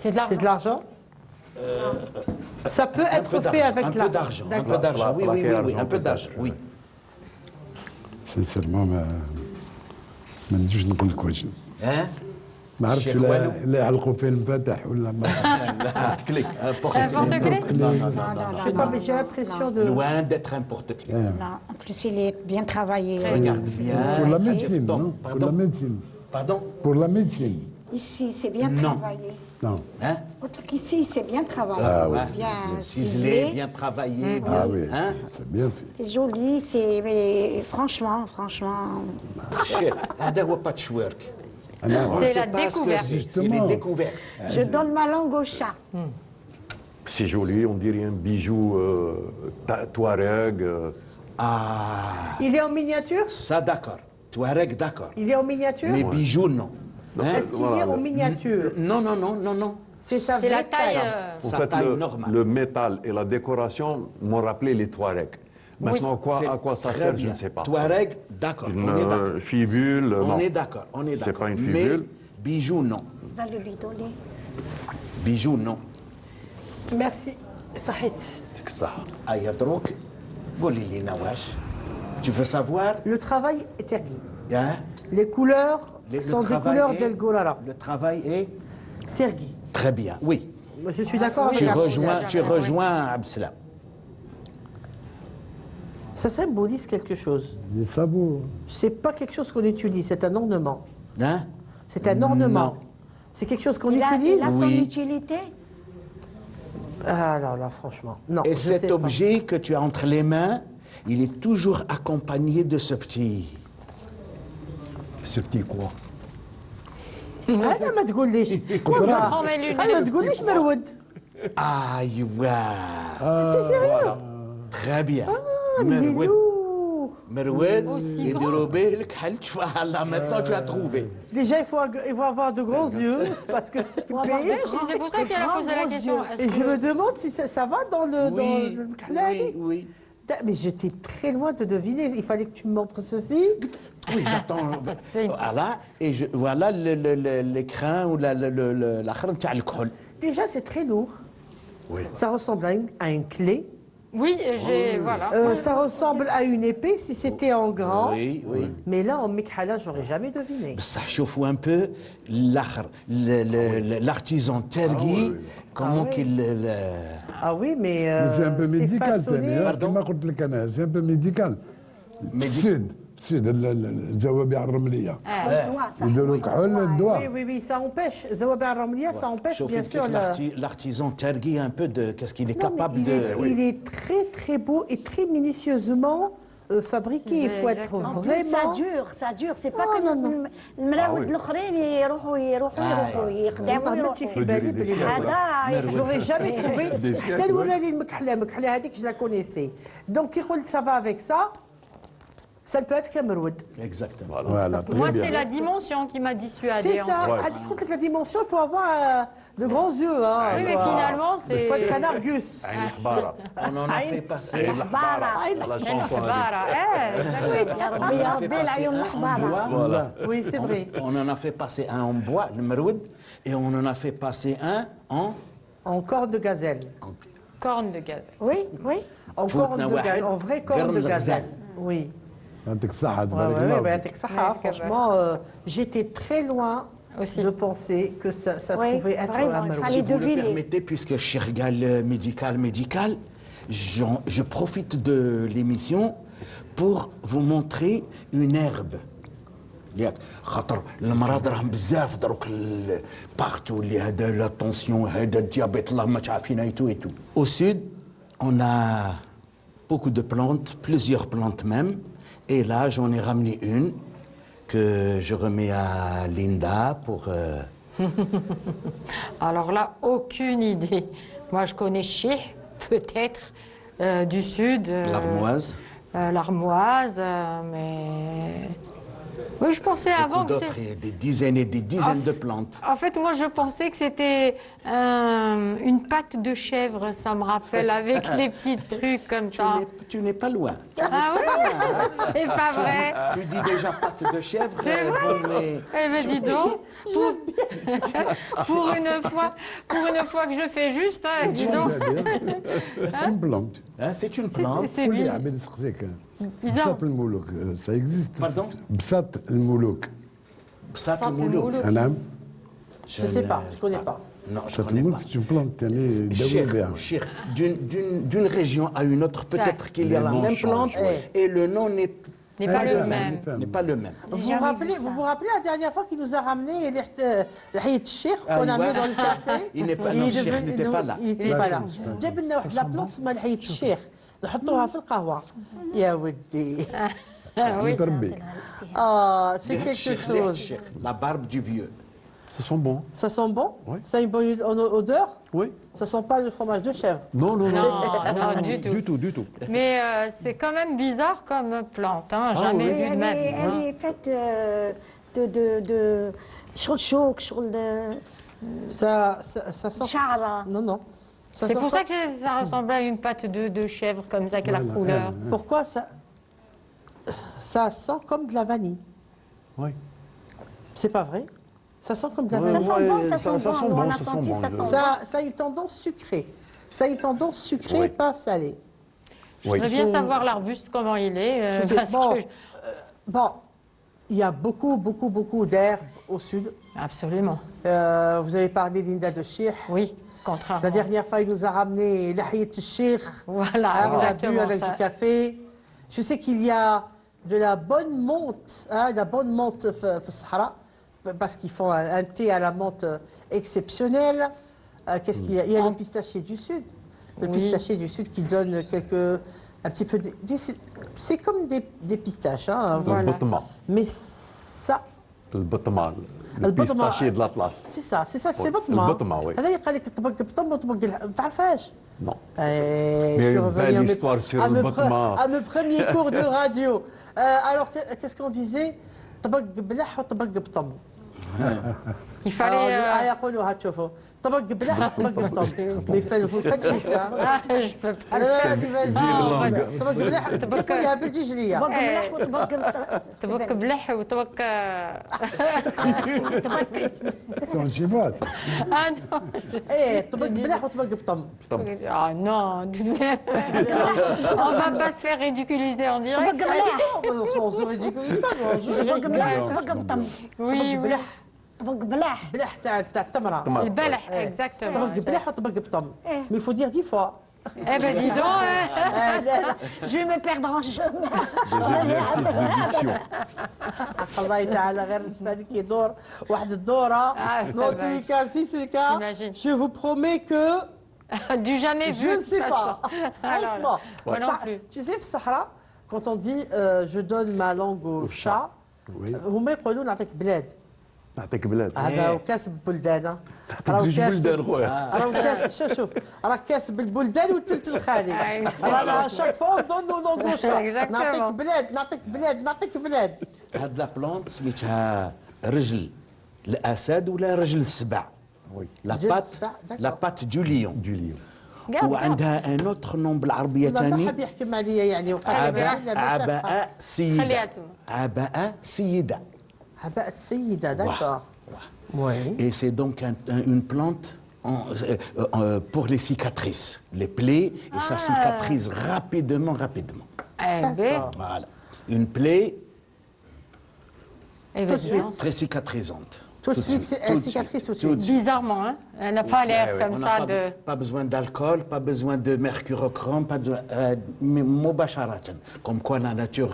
C'est de l'argent. C'est de l'argent Ça peut Un être peu fait avec un peu l'argent. d'argent, un D'accord. peu d'argent, oui, oui, oui, oui, un peu peut-être. d'argent, oui. سينسيرمون ما نجوش نقول لك واش Hein? ما عرفتش شيخ لا والو. لا يعلقوا فيه المفاتح ولا ما Un porte-clés Non, non, non, Non, non, non, Je sais pas, mais j'ai l'impression de. loin d'être un porte-clés. Non, en plus, il est bien travaillé. Regarde bien. pour la Très médecine, bien. non Pour la Pardon, médecine. pardon, Pour la médecine. Ici, c'est bien Non. travaillé. Non. hein? Autre qu'ici, c'est bien travaillé. Ouais. Bien Ciselé, ciselé. bien travaillé, bien, Ah oui, hein? c'est bien fait. C'est joli, c'est. Mais franchement. Chef, هذا هو patchwork. أنا On ne C'est sait la pas ce que découverte. c'est les Justement. découvertes. Je donne ma langue au chat. C'est joli, on dirait un bijou touareg. Ah, Il est en miniature ça d'accord. Touareg, d'accord. Il est en miniature Les bijoux, non. Hein? Est-ce qu'il est en miniature Non, non, non, non, non. C'est sa C'est la vraie taille. En Sa fait, taille normale. le métal et la décoration m'ont rappelé les touaregs. Maintenant, C'est à quoi ça très sert, je bien. ne sais pas. Touareg, d'accord. Une On est d'accord. fibule, On non. est d'accord. On est C'est d'accord. pas une fibule. Mais bijoux, non. On va le lui donner. Bijoux, non. Merci. Sahit. ديك الصحة. أيا دروك قولي لي نواش. Tu veux savoir? Le travail est terni. Hein? Les couleurs Le sont des travail couleurs est- d'El Gorara. Le travail est Tergui. très bien, oui. Moi, je suis d'accord avec Tu Abdeslam. rejoins Abdeslam. Ça symbolise quelque chose. des sabots. C'est pas quelque chose qu'on utilise, c'est un ornement. Hein? C'est un ornement. Non. C'est quelque chose qu'on Il a utilise son Oui. utilité. Ah là là, franchement. Non, Et je sais cet pas. objet que tu as entre les mains, il est toujours accompagné de ce petit. Ce petit quoi? هذا ما تقوليش والله prends mes lunettes. هذا ما تقوليش مرود أيوة. انت سيريو Très bien. ملي Meroued. lourd. Meroued. Aussi Et grand. dérober le khal, tu vois, là maintenant tu as trouvé. Déjà il faut avoir de grands yeux parce que c'est Faut avoir coupé. de grands- C'est pour ça qu'elle a posé la grands question. yeux. Est-ce Et je que- me demande si ça va dans le Oui, mkhalali. oui, oui. Mais j'étais très loin de deviner. Il fallait que tu me montres ceci. Oui, j'attends. C'est- Voilà, et voilà l'écran ou la crème تاع الكحول. Déjà, c'est très lourd. Oui. Ça ressemble à une clé. Oui, j'ai. Voilà. Ça ressemble à une épée si c'était en grand. Oui, oui. Mais là, en mekhala, j'aurais jamais deviné. بصح شوفوا un peu l'akhar, l'artisan Tergui, comment oui. qu'il. Ah oui, mais Mais c'est un peu c'est médical, façonné. ثاني كما قلت لك انا سي ان بو ميديكال. السيد الزوابع الرمليه Un doigt, ça. يديروا كحول Oui, الدواء. oui, oui, ça empêche. Zawabi al-Ramliya, ça empêche bien sûr l'artisan Tergui un peu de. Qu'est-ce qu'il est Non, mais capable il de. est, il est très très beau et très minutieusement fabriqué. Il faut être En plus, vraiment... ça dure. C'est pas Oh, que non, non. المراود الاخرين يروحوا يقدموا ما عملتش في يروحوا. بالي بلي هذا j'aurais jamais trouvé Des حتى siècles, الورالي المكحله هذيك je la connaissais. Donc qui roule ça va avec ça, ça ne peut être qu'un meroud. Exactement. Voilà, très Moi, bien. c'est la dimension qui m'a dissuadée. C'est en ça. Ouais. Ah, tu trouves que la dimension, il faut avoir de grands yeux. Hein. Oui, mais finalement, c'est. Il faut être un Argus. عين الحبارة. On en a fait passer. عين الحبارة. La chanson هذيك. Bara, exactement. يا ربي يا ربي العيون الحمارة. Voilà. Oui, c'est vrai. On en a fait passer un en bois, le meroud, et on en a fait passer un en... En corne de gazelle. Corne de gaz. Oui, oui. En Foutna corne de واحد gazelle. En vraie corne de قرن gazelle. الغزال. Oui. يعطيك الصحة Ouais, تبارك ouais, الله. ouais, avec ça, Ouais, franchement, j'étais très loin Aussi. de penser que ça Oui, pouvait être vraiment, un il meroud. fallait Si vous le deviner. permettez, puisque Chirgal médical, je profite de l'émission pour vous montrer une herbe. ياك خاطر المرض راهم بزاف دروك بارتو اللي هذا لا طونسيون هذا الديابيت الله ما تعافينا ايتو ايتو. Au sud, on a beaucoup de plantes, plusieurs plantes même, et là j'en ai ramené une que je remets à Linda pour Alors là, aucune idée. Moi, je connais Chih, peut-être, du sud. l'armoise. L'armoise, mais. Oui, je pensais avant Beaucoup que d'autres, c'est. et des dizaines de plantes. En fait, moi, je pensais que c'était une patte de chèvre, ça me rappelle, avec les petits trucs comme ça. Tu n'es pas loin. Ah oui, c'est pas vrai. Tu dis déjà pâte de chèvre, C'est vrai. bon, mais Eh ben dis donc, pour une fois que je fais juste, hein, dis donc, C'est une plante. hein, c'est une plante. c'est قول لي bizarre. عباد سقسيك. Bizarre. بساط الملوك ça existe. Pardon بساط الملوك. Psat Psat al-Moulouk. al-Moulouk. نعم. Je ne sais pas, je ne connais pas. Non, je بساط connais pas. الملوك c'est une plante يعني داوي بها. Cheikh, d'une région à une autre, peut-être qu'il y a Les la noms même changent, plante ouais. et le nom n'est N'est pas le même. pas le même. Vous vous rappelez la dernière fois qu'il nous a ramené le Hayat Sheikh Ah, qu'on a mis ouais. dans le café? Il n'est pas- non, est Cheikh devenu- n'était pas là. Il n'était pas là. جاب لنا واحد لا بلونت اسمها الحية الشيخ نحطوها في القهوة. يا ودي. Ah oui. متربي. Ah, c'est Les quelque Cheikh, chose. Cheikh, la barbe du vieux. Ça sent bon. Ça sent bon? Oui. Ça a une bonne odeur? Oui. Ça sent pas le fromage de chèvre. Non, non, non. Non, non, du tout. Du tout, du tout. Mais c'est quand même bizarre comme plante, hein, jamais Oui, vu de ma vie. elle est faite de شغل شوك شغل Ça sent. شعرة. Non, non. C'est pour ça que ça ressemblait à une pâte de chèvre, comme ça, avec la couleur. Pourquoi ça. Ça sent comme de la vanille. Oui. C'est pas vrai? Ça sent comme de la Ouais, vanille. Ça sent bon, ça ça sent sent bon. bon, On a ça sent senti, bon, ça je- sent bon. Ça a une tendance sucrée. Ça a une tendance sucrée, Oui. pas salée. Je voudrais bien savoir l'arbuste, comment il est. Je sais, parce bon, que bon, il y a beaucoup d'herbes au sud. Absolument. Vous avez parlé, Linda, de Cheikh. Oui, contrairement. La dernière fois, il nous a ramené l'ahiyat Cheikh. Voilà, On a bu exactement avec ça. du café. Je sais qu'il y a de la bonne menthe, hein, de la bonne menthe au Sahara, parce qu'ils font un thé à la menthe exceptionnel. Qu'est-ce qu'il y a? Il y a le pistachier du Sud. Le Oui. pistachier du Sud qui donne un petit peu... c'est comme des pistaches. Hein, Voilà. البطمة. Mais ça, البطمة. البطمة. البيستاشي de l'Atlas. c'est ça, c'est Oui. بطمة. البطمة, oui. هذا يقال لك طبق بطم وطبق ما تعرفهاش. Non. Je il y a suis une revenue belle à mes- histoire sur à le mes bâtiment. à mes premiers cours de radio. Alors, qu'est-ce qu'on disait? طبق بلح وطبق بطم. Il fallait. يقولوها تشوفوا طبق بلح وطبق بطم. Mais vous faites vite. hein. Je peux pas. لا لا vas-y. langue. طبق بلح تقولها بالجيجلية. طبق ملح وطبق طبق بلح وطبق. C'est en chinois, ça. Ah non. ايه طبق بلح وطبق بطم. Ah non. On va pas se faire ridiculiser en direct. طبق ملح On se ridiculise pas. nous, on joue. طبق ملح طبق بطم Oui, oui. بلح طبق ملح بلح تاع التمرة. تمر. البلح, إيه. exactement. طبق بلح وطبق بطم. إيه. Mais il faut dire 10 fois. Eh ben dis donc. Je vais me perdre en chemin. Des exercices de diction. الله تعالى غير السنة كيدور واحد الدورة. Mais en tous les cas, si c'est le cas, J'imagine. je vous promets que Du jamais vu. je ne sais de toute pas. façon. Alors, Franchement. moi non Ça- plus. Tu sais, في الصحراء quand on dit je donne ma langue au chat, Oui. هما يقولوا نعطيك بلاد. نعطيك بلاد. هذا وكاسب بلدان. تعطيك زوج بلدان خويا. راهو كاسب شوف راه كاسب البلدان والثلث الخالي. راه شاك فوا دون نو شا. نعطيك بلاد نعطيك بلاد نعطيك بلاد. هاد لا بلونت سميتها رجل الاسد ولا رجل السبع. وي. رجل السبع، لا بات دو ليون. دو ليون. وعندها ان اوتر نوم بالعربيه ما ثاني حاب يحكم عليا يعني عباء سيده. خلياتهم. عباء سيده. عباء السيدة داكور. Oui. Et c'est donc une plante pour les cicatrices, les plaies, et ça cicatrise rapidement. Eh ben, Voilà. Une plaie évidemment. très cicatrisante. Tout de suite, elle tout de cicatrise suite, tout de suite. Bizarrement, hein. Elle n'a pas l'air ouais, comme On ça n'a de... pas besoin d'alcool, pas besoin de mercurochrome, pas besoin mubasharatan. Comme quoi la nature,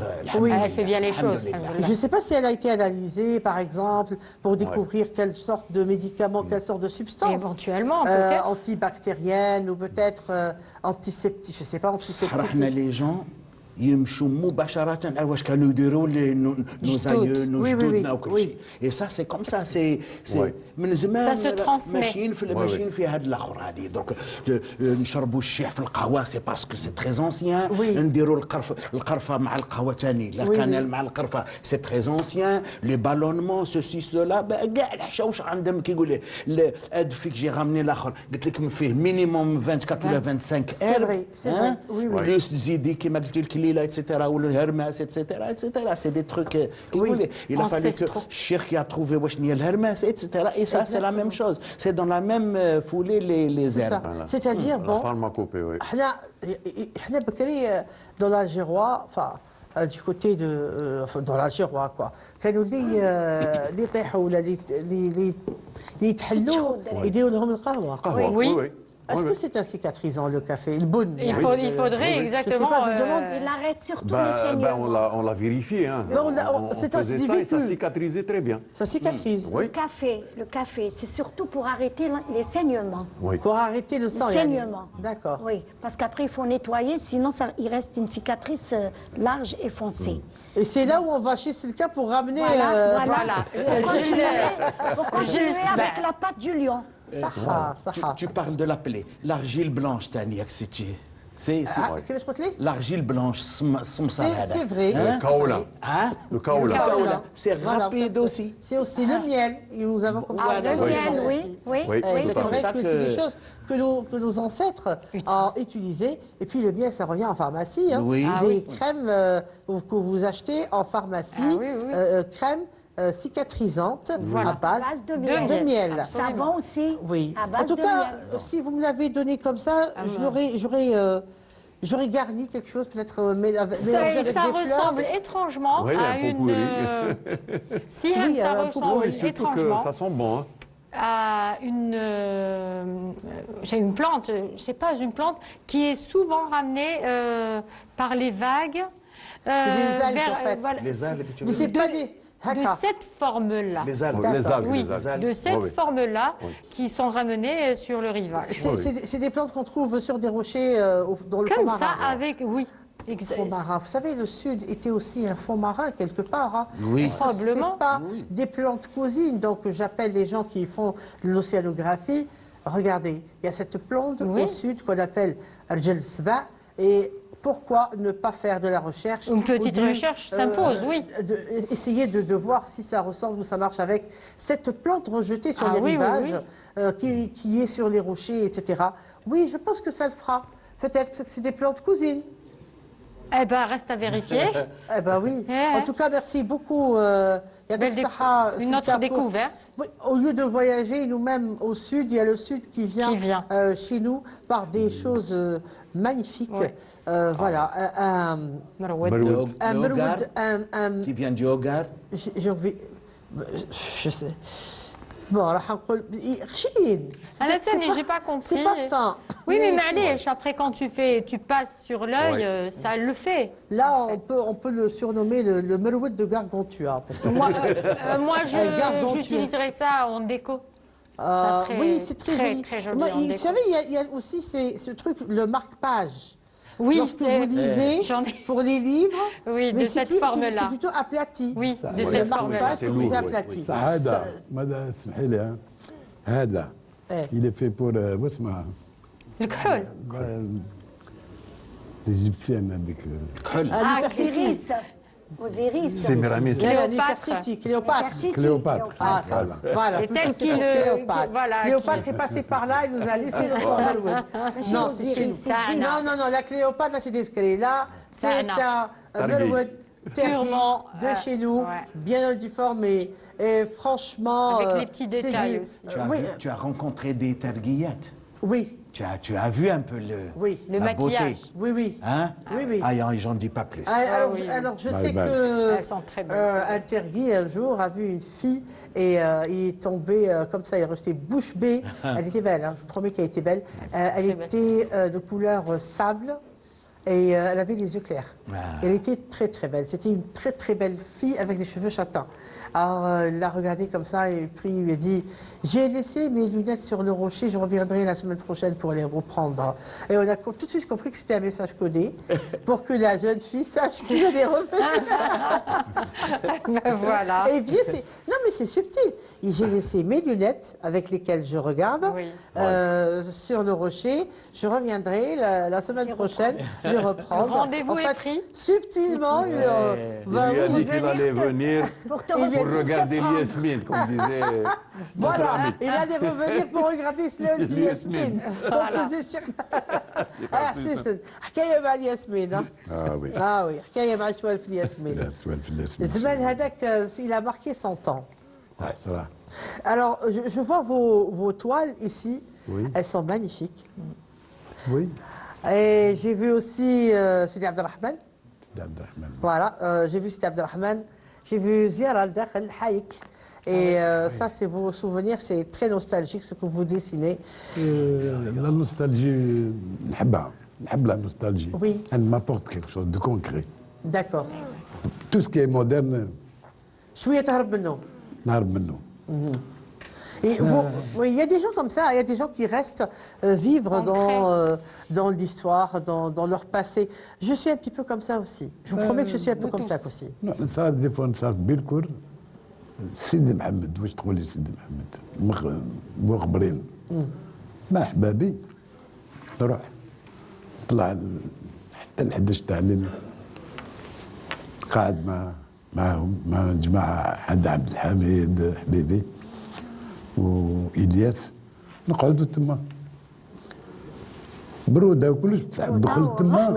Elle fait bien les choses. Je ne sais pas si elle a été analysée, par exemple, pour découvrir quelle sorte de médicaments, quelle sorte de substance. Éventuellement, peut-être. Antibactérienne ou peut-être antiseptique, je ne sais pas, antiseptique. صححنا les gens يمشوا مباشرة على واش كانوا يديروا جدود. نو Oui, oui, جدودنا oui, وكل oui. شيء. Et ça c'est comme ça, c'est Ouais. من زمان Ça se transmet. ماشيين في هاد الاخر هذه دونك نشربوا الشيح في القهوه سي باسكو سي تري انسيان. Oui. نديروا القرفه مع القهوه ثاني لا Oui, كانال oui. مع القرفه سي تري انسيان. لي بالونمون سوسي سولا كاع الحشاوش عندهم كيقول لي هاد فيك جي رامني الاخر قلت لكم فيه مينيموم 24 ولا 25 C'est vrai, c'est vrai. Oui, oui. بلوس تزيدي كيما قلت الكليله اتسيتيرا ولا الهرماس اتسيتيرا اتسيتيرا سي دي تروك كيقول il a fallu que الشيخ qui a trouvé واش هي الهرماس اتسيتيرا et ça c'est la même chose, c'est dans la même foulée les C'est ça. herbes. C'est-à-dire, La bon, pharmacopée, oui. احنا بكري dans l'Algérois, enfin, du côté de dans l'Algérois quoi كانوا اللي يطيحوا ولا اللي يتحلوا يديروا لهم القهوه. قهوة. Oui. oui. Est-ce Oui, que oui. c'est un cicatrisant le café, le bon? Il faudrait exactement... Je sais pas, je me demande. Il arrête surtout les Ben, saignements. on l'a vérifié. Hein. Mais c'est un faisait ça et ça véhicule. cicatrisait très bien. Ça cicatrise. Oui. Le café, c'est surtout pour arrêter les saignements. Oui. Pour arrêter le sang. Le saignement. D'accord. Oui, parce qu'après, il faut nettoyer, sinon il reste une cicatrice large et foncée. Et c'est là où on va chez Silka pour ramener. Voilà. Pour continuer avec la pâte du lion. Tu parles de la plaie, l'argile blanche تانيك c'est كيفاش قلت لي؟ l'argile blanche الصمصار هذا. C'est vrai. Le kaola. Hein? Le kaola. Kaola. C'est Voilà, rapide aussi. C'est aussi le miel. Et nous avons commencé Le miel, oui, oui. Oui, Et c'est c'est ça. vrai ça que que- c'est des choses que nos ancêtres ont utilisées. Et puis le miel, ça revient en pharmacie. Hein. Oui. Des crèmes que vous achetez en pharmacie, Ah oui, oui. crèmes cicatrisantes Voilà. à base À base de miel. de miel. Savon aussi, Oui. à base En tout de cas, miel. si vous me l'avez donné comme ça, j'aurais garni quelque chose, peut-être mélangé avec Ça des fleurs. ressemble étrangement Oui, à un pot une... pourri. Si, hein, Oui, ça un pot ressemble Oui, surtout que étrangement ça sent bon. Hein. à une... c'est une plante, c'est pas une plante, qui est souvent ramenée par les vagues. C'est des algues, en fait. voilà, Les algues, tu Mais veux c'est dire. pas des. de D'accord. cette forme-là. Les algues. Oui, les algues. Oui, les algues. de cette Oui, oui. forme-là Oui. qui sont ramenées sur le rivage. C'est des plantes qu'on trouve sur des rochers dans le fond Comme marin. ça, avec... Oui, Fond marin. Vous savez, le sud était aussi un fond marin quelque part. Hein. Oui. Parce que Probablement. c'est pas des plantes cousines. Donc j'appelle les gens qui font de l'océanographie. Regardez, il y a cette plante Oui. au sud qu'on appelle Arjel Sba. Et pourquoi ne pas faire de la recherche? Une petite recherche s'impose, oui. Essayer de voir si ça ressemble ou ça marche avec cette plante rejetée sur Ah les oui, oui, rivages, qui est sur les rochers, etc. Oui, je pense que ça le fera. Peut-être que c'est des plantes cousines. Eh ben, reste à vérifier. Eh ben oui. Eh. En tout cas, merci beaucoup. Belle une autre découverte. Oui, au lieu de voyager nous-mêmes au sud, il y a le sud qui vient, Qui vient. Chez nous par des choses magnifiques. Ouais. Voilà. Maroued. Maroued. Un Le meroud, hogar, qui vient du hogar. j'ai envie. Je sais. Bon, راح نقول خشين. أنا تاني, j'ai pas compris. C'est pas fin. Oui, mais c'est- معليش, après quand tu passes sur l'œil, Ouais. ça le fait. Là, on peut le surnommer le meroued de Gargantua. Moi, Gargantua. j'utiliserais ça en déco. Ça serait Oui, c'est très joli. très joli Moi, en vous déco. savez, il y a aussi ce truc, le marque-page. Oui, lorsque c'est- vous lisez j'en ai- pour les livres. Oui, de mais c'est cette plus- forme-là. C'est plutôt aplati. Oui, Ça, de ouais, cette marque forme-là. pas, c'est c'est lourd, plus oui, aplati. Ça, هذا ماذا اسمحي لي ها. هذا إيه. il est fait pour واسمها Le crawl. l'égyptienne هذيك كحل Ah, Osiris. Osiris. Sémiramis. Cléopâtre. Cléopâtre. Nefertiti, Cléopâtre. Ah, Voilà. voilà, Et plutôt tel c'est qu'il, pour Cléopâtre. voilà, Cléopâtre qu'il- est passé par là, il nous a laissé le son Hollywood. Non, c'est chez nous. c'est Non, non, non, la Cléopâtre, là, c'est discret. Là, c'est non. un Hollywood Purement, de chez nous, ouais. bien uniformé. Et franchement. Avec les petits c'est détails du- aussi. Oui, tu as rencontré des terguillettes. oui, Tu as vu un peu oui, Le la beauté. maquillage. oui, oui. Hein Oui, oui. Ah, j'en dis pas plus. Alors, oui. alors, je Bye sais bye. que Elles sont très belles. un terguis un jour a vu une fille et il est tombé comme ça, il est resté bouche bée. Elle était belle, hein, je vous promets qu'elle était belle. Elle très belle. était de couleur sable et elle avait les yeux clairs. Ah. Elle était très très belle. C'était une très très belle fille avec des cheveux châtains. Alors il l'a regardée comme ça et puis il lui a dit j'ai laissé mes lunettes sur le rocher, je reviendrai la semaine prochaine pour les reprendre. Et on a tout de suite compris que c'était un message codé pour que la jeune fille sache qu'il allait revenir. Ben voilà. Eh bien, non, mais c'est subtil. Et j'ai laissé mes lunettes avec lesquelles je regarde Oui. sur le rocher. Je reviendrai la semaine prochaine les reprendre. Le rendez-vous est pris. Subtilement, il va Il lui a dit vous qu'il allait venir Pour te Il vient pour revenir regarder te prendre. Yasmine, comme disait notre Voilà, ami. il allait revenir pour regarder Sloan Yasmine. On faisait حسيسن حكايه مع الياسمين ها oui. oui حكايه مع شوال في الياسمين لا سؤال في الاسم الزمان هذاك il a marqué 100 ans. صراحه Alors, je vois vos toiles ici. Oui. Elles sont magnifiques. oui Et j'ai vu aussi Sidi Abdelrahman. سيدي عبد الرحمن Voilà, j'ai vu Sidi Abdelrahman. J'ai vu Ziara al-Dakhel, Haïk. Et ça, c'est vos souvenirs, c'est très nostalgique ce que vous dessinez. لا نوستالجي نحبها نحب لا نوستالجي Oui. elle m'apporte quelque chose de concret D'accord. tout ce qui est moderne شوية تهرب منه. نهرب منه Et oui, il y a des gens comme ça, il y a des gens qui restent vivre dans l'histoire, dans leur passé. Je suis un petit peu comme ça aussi. Je vous promets que je suis un peu comme ça aussi. صار دي فوا صار بالكور سيدي محمد واش تقول لي سيدي محمد مخبرين مع احبابي نروح نطلع حتى ل 11 تاع الليل قاعد معاهم مع جماعه حد عبد الحميد حبيبي والياس نقعدوا تما برودة وكلش بصح دخلت تما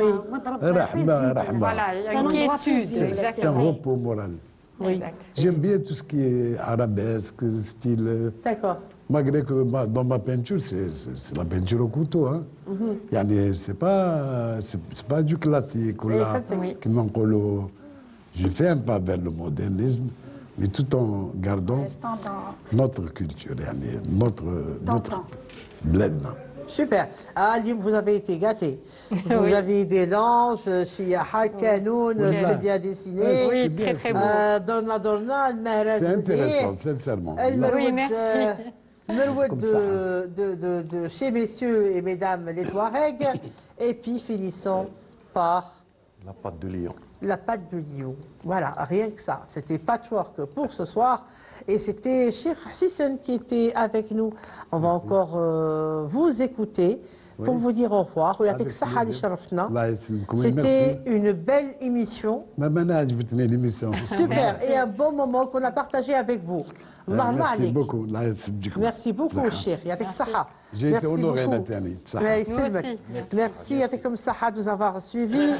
رحمة رحمة Voilà, il y a C'est un une endroit quiétude. paisible, c'est C'est un Exactement. repos moral. Exact. J'aime bien tout ce qui est arabesque, style. D'accord. Malgré que dans ma peinture, c'est la peinture au couteau. Hein. Yani, c'est pas du classique. Ou là, Exactement. qui m'encolent. Je fais un pas vers le modernisme, mais tout en gardant Restant dans... notre culture, yani, notre temps. bled. Super. Ah, Lyon, vous avez été gâtés. Vous Oui. avez des langes, Chiyaha, Kanoun, Oui. très bien dessinés. Oui, très très beau. Dorna Dorna, le Mahraz C'est intéressant, Moudir, sincèrement. Oui, merci. Le Meroud Comme ça, de chez messieurs et mesdames les Touaregs. Et puis finissons par La patte de lion. la patte de lion. Voilà, rien que ça. C'était patchwork pour ce soir. Et c'était Cheikh Hassisen qui était avec nous. On va encore vous écouter pour vous dire au revoir. Oui, avec Avec Saha plaisir. Sharafna. Allah يسلمكم. C'était Merci. une belle émission. ما أنا عجبتني l'émission. Super. Et un bon moment qu'on a partagé avec vous. Allah Merci عليك. beaucoup. الله يسجدكم. Merci beaucoup, Cheikh. Yatik Saha. J'ai été Merci honoré, beaucoup. Nathalie. Saha. Ouais, Nous c'est vrai. aussi. Merci, Yatikum Saha, de nous avoir suivis.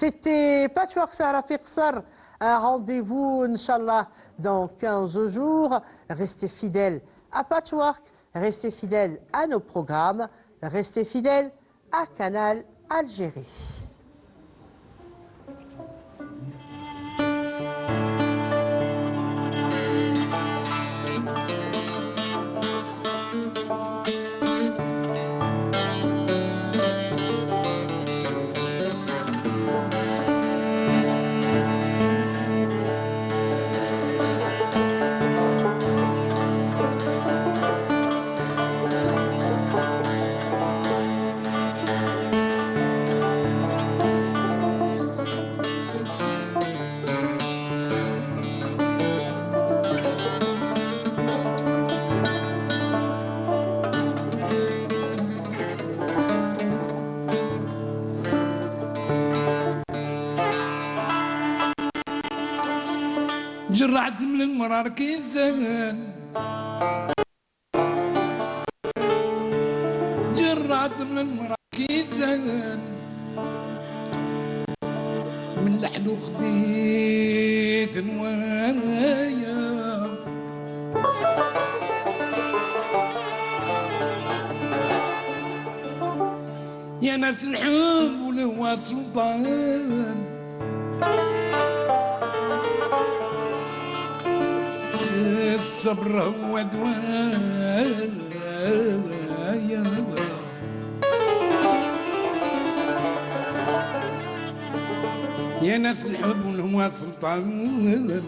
C'était Patchwork Sahara Fiqsar. Un rendez-vous, Inch'Allah, dans 15 jours. Restez fidèles à Patchwork, restez fidèles à nos programmes, restez fidèles à Canal Algérie. جرعت من المرار كيزان جرعت من المرار كيزان من لحلو خديت نوايا يا ناس الحب والهوى سلطان الصبر هو دواء يا ناس الحب والهوى سلطان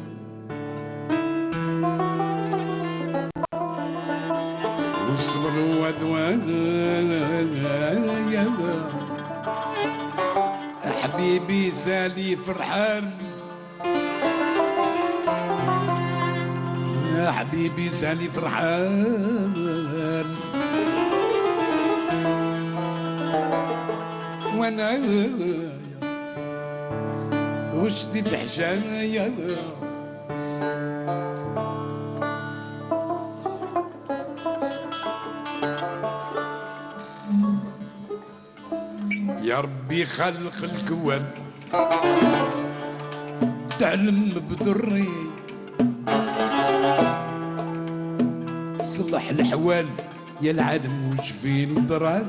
والصبر هو دواء حبيبي سالي فرحان يا حبيبي سالي فرحان وانا وشتي تحشان يا يا ربي خلق الكون تعلم بدري صلح الحوال يا العالم وش في الضران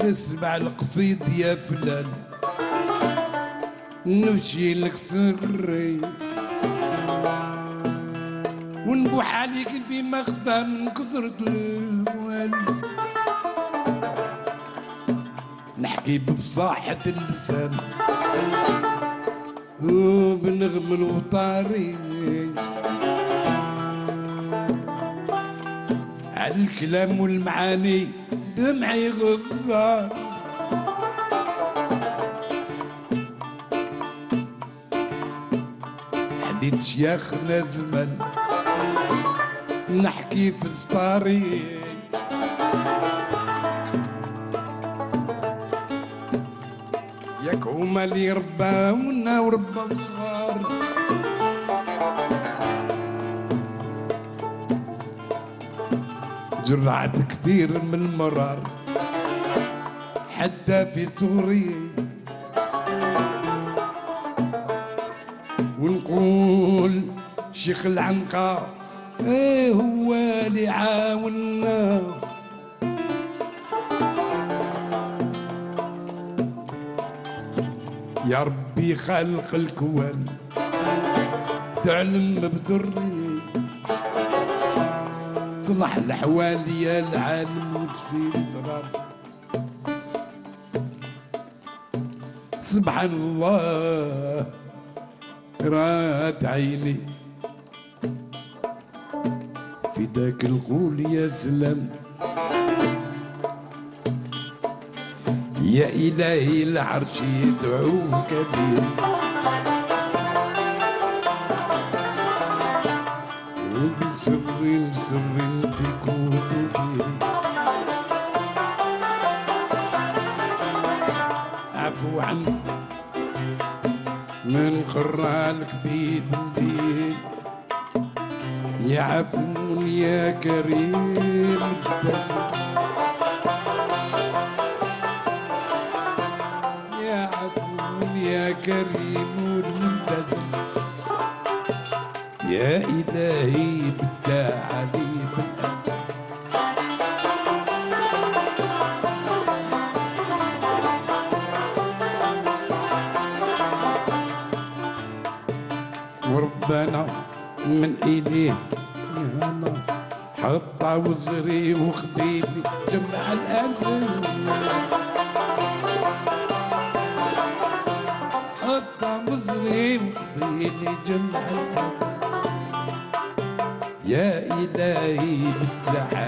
اسمع القصيد يا فلان نمشي لك سري ونبوح عليك في مخدة من كثرة الوال نحكي بفصاحة اللسان وبنغم الوطاري على الكلام والمعاني دمعي غزار حديت شياخنا زمن نحكي في سطاري ياك هما اللي رباونا ورباو صغار جرعت كتير من المرار حتى في صغري ونقول شيخ العنقاء ايه هو اللي عاونا يا ربي خلق الكون تعلم بدري صلح الحوال يا العالم وتفي الضرار سبحان الله رات عيني في ذاك القول يا سلام يا إلهي العرش يدعوك كبير وبسر سر في كتبي عفو عني من قرالك بيد بيد يا عفو يا كريم يا عفو يا كريم المنتظم يا إلهي بالله عليك وربنا من إيديه حط وزري وخديلي جمع الأجل حط وزري وخديلي جمع الأجل يا إلهي بالله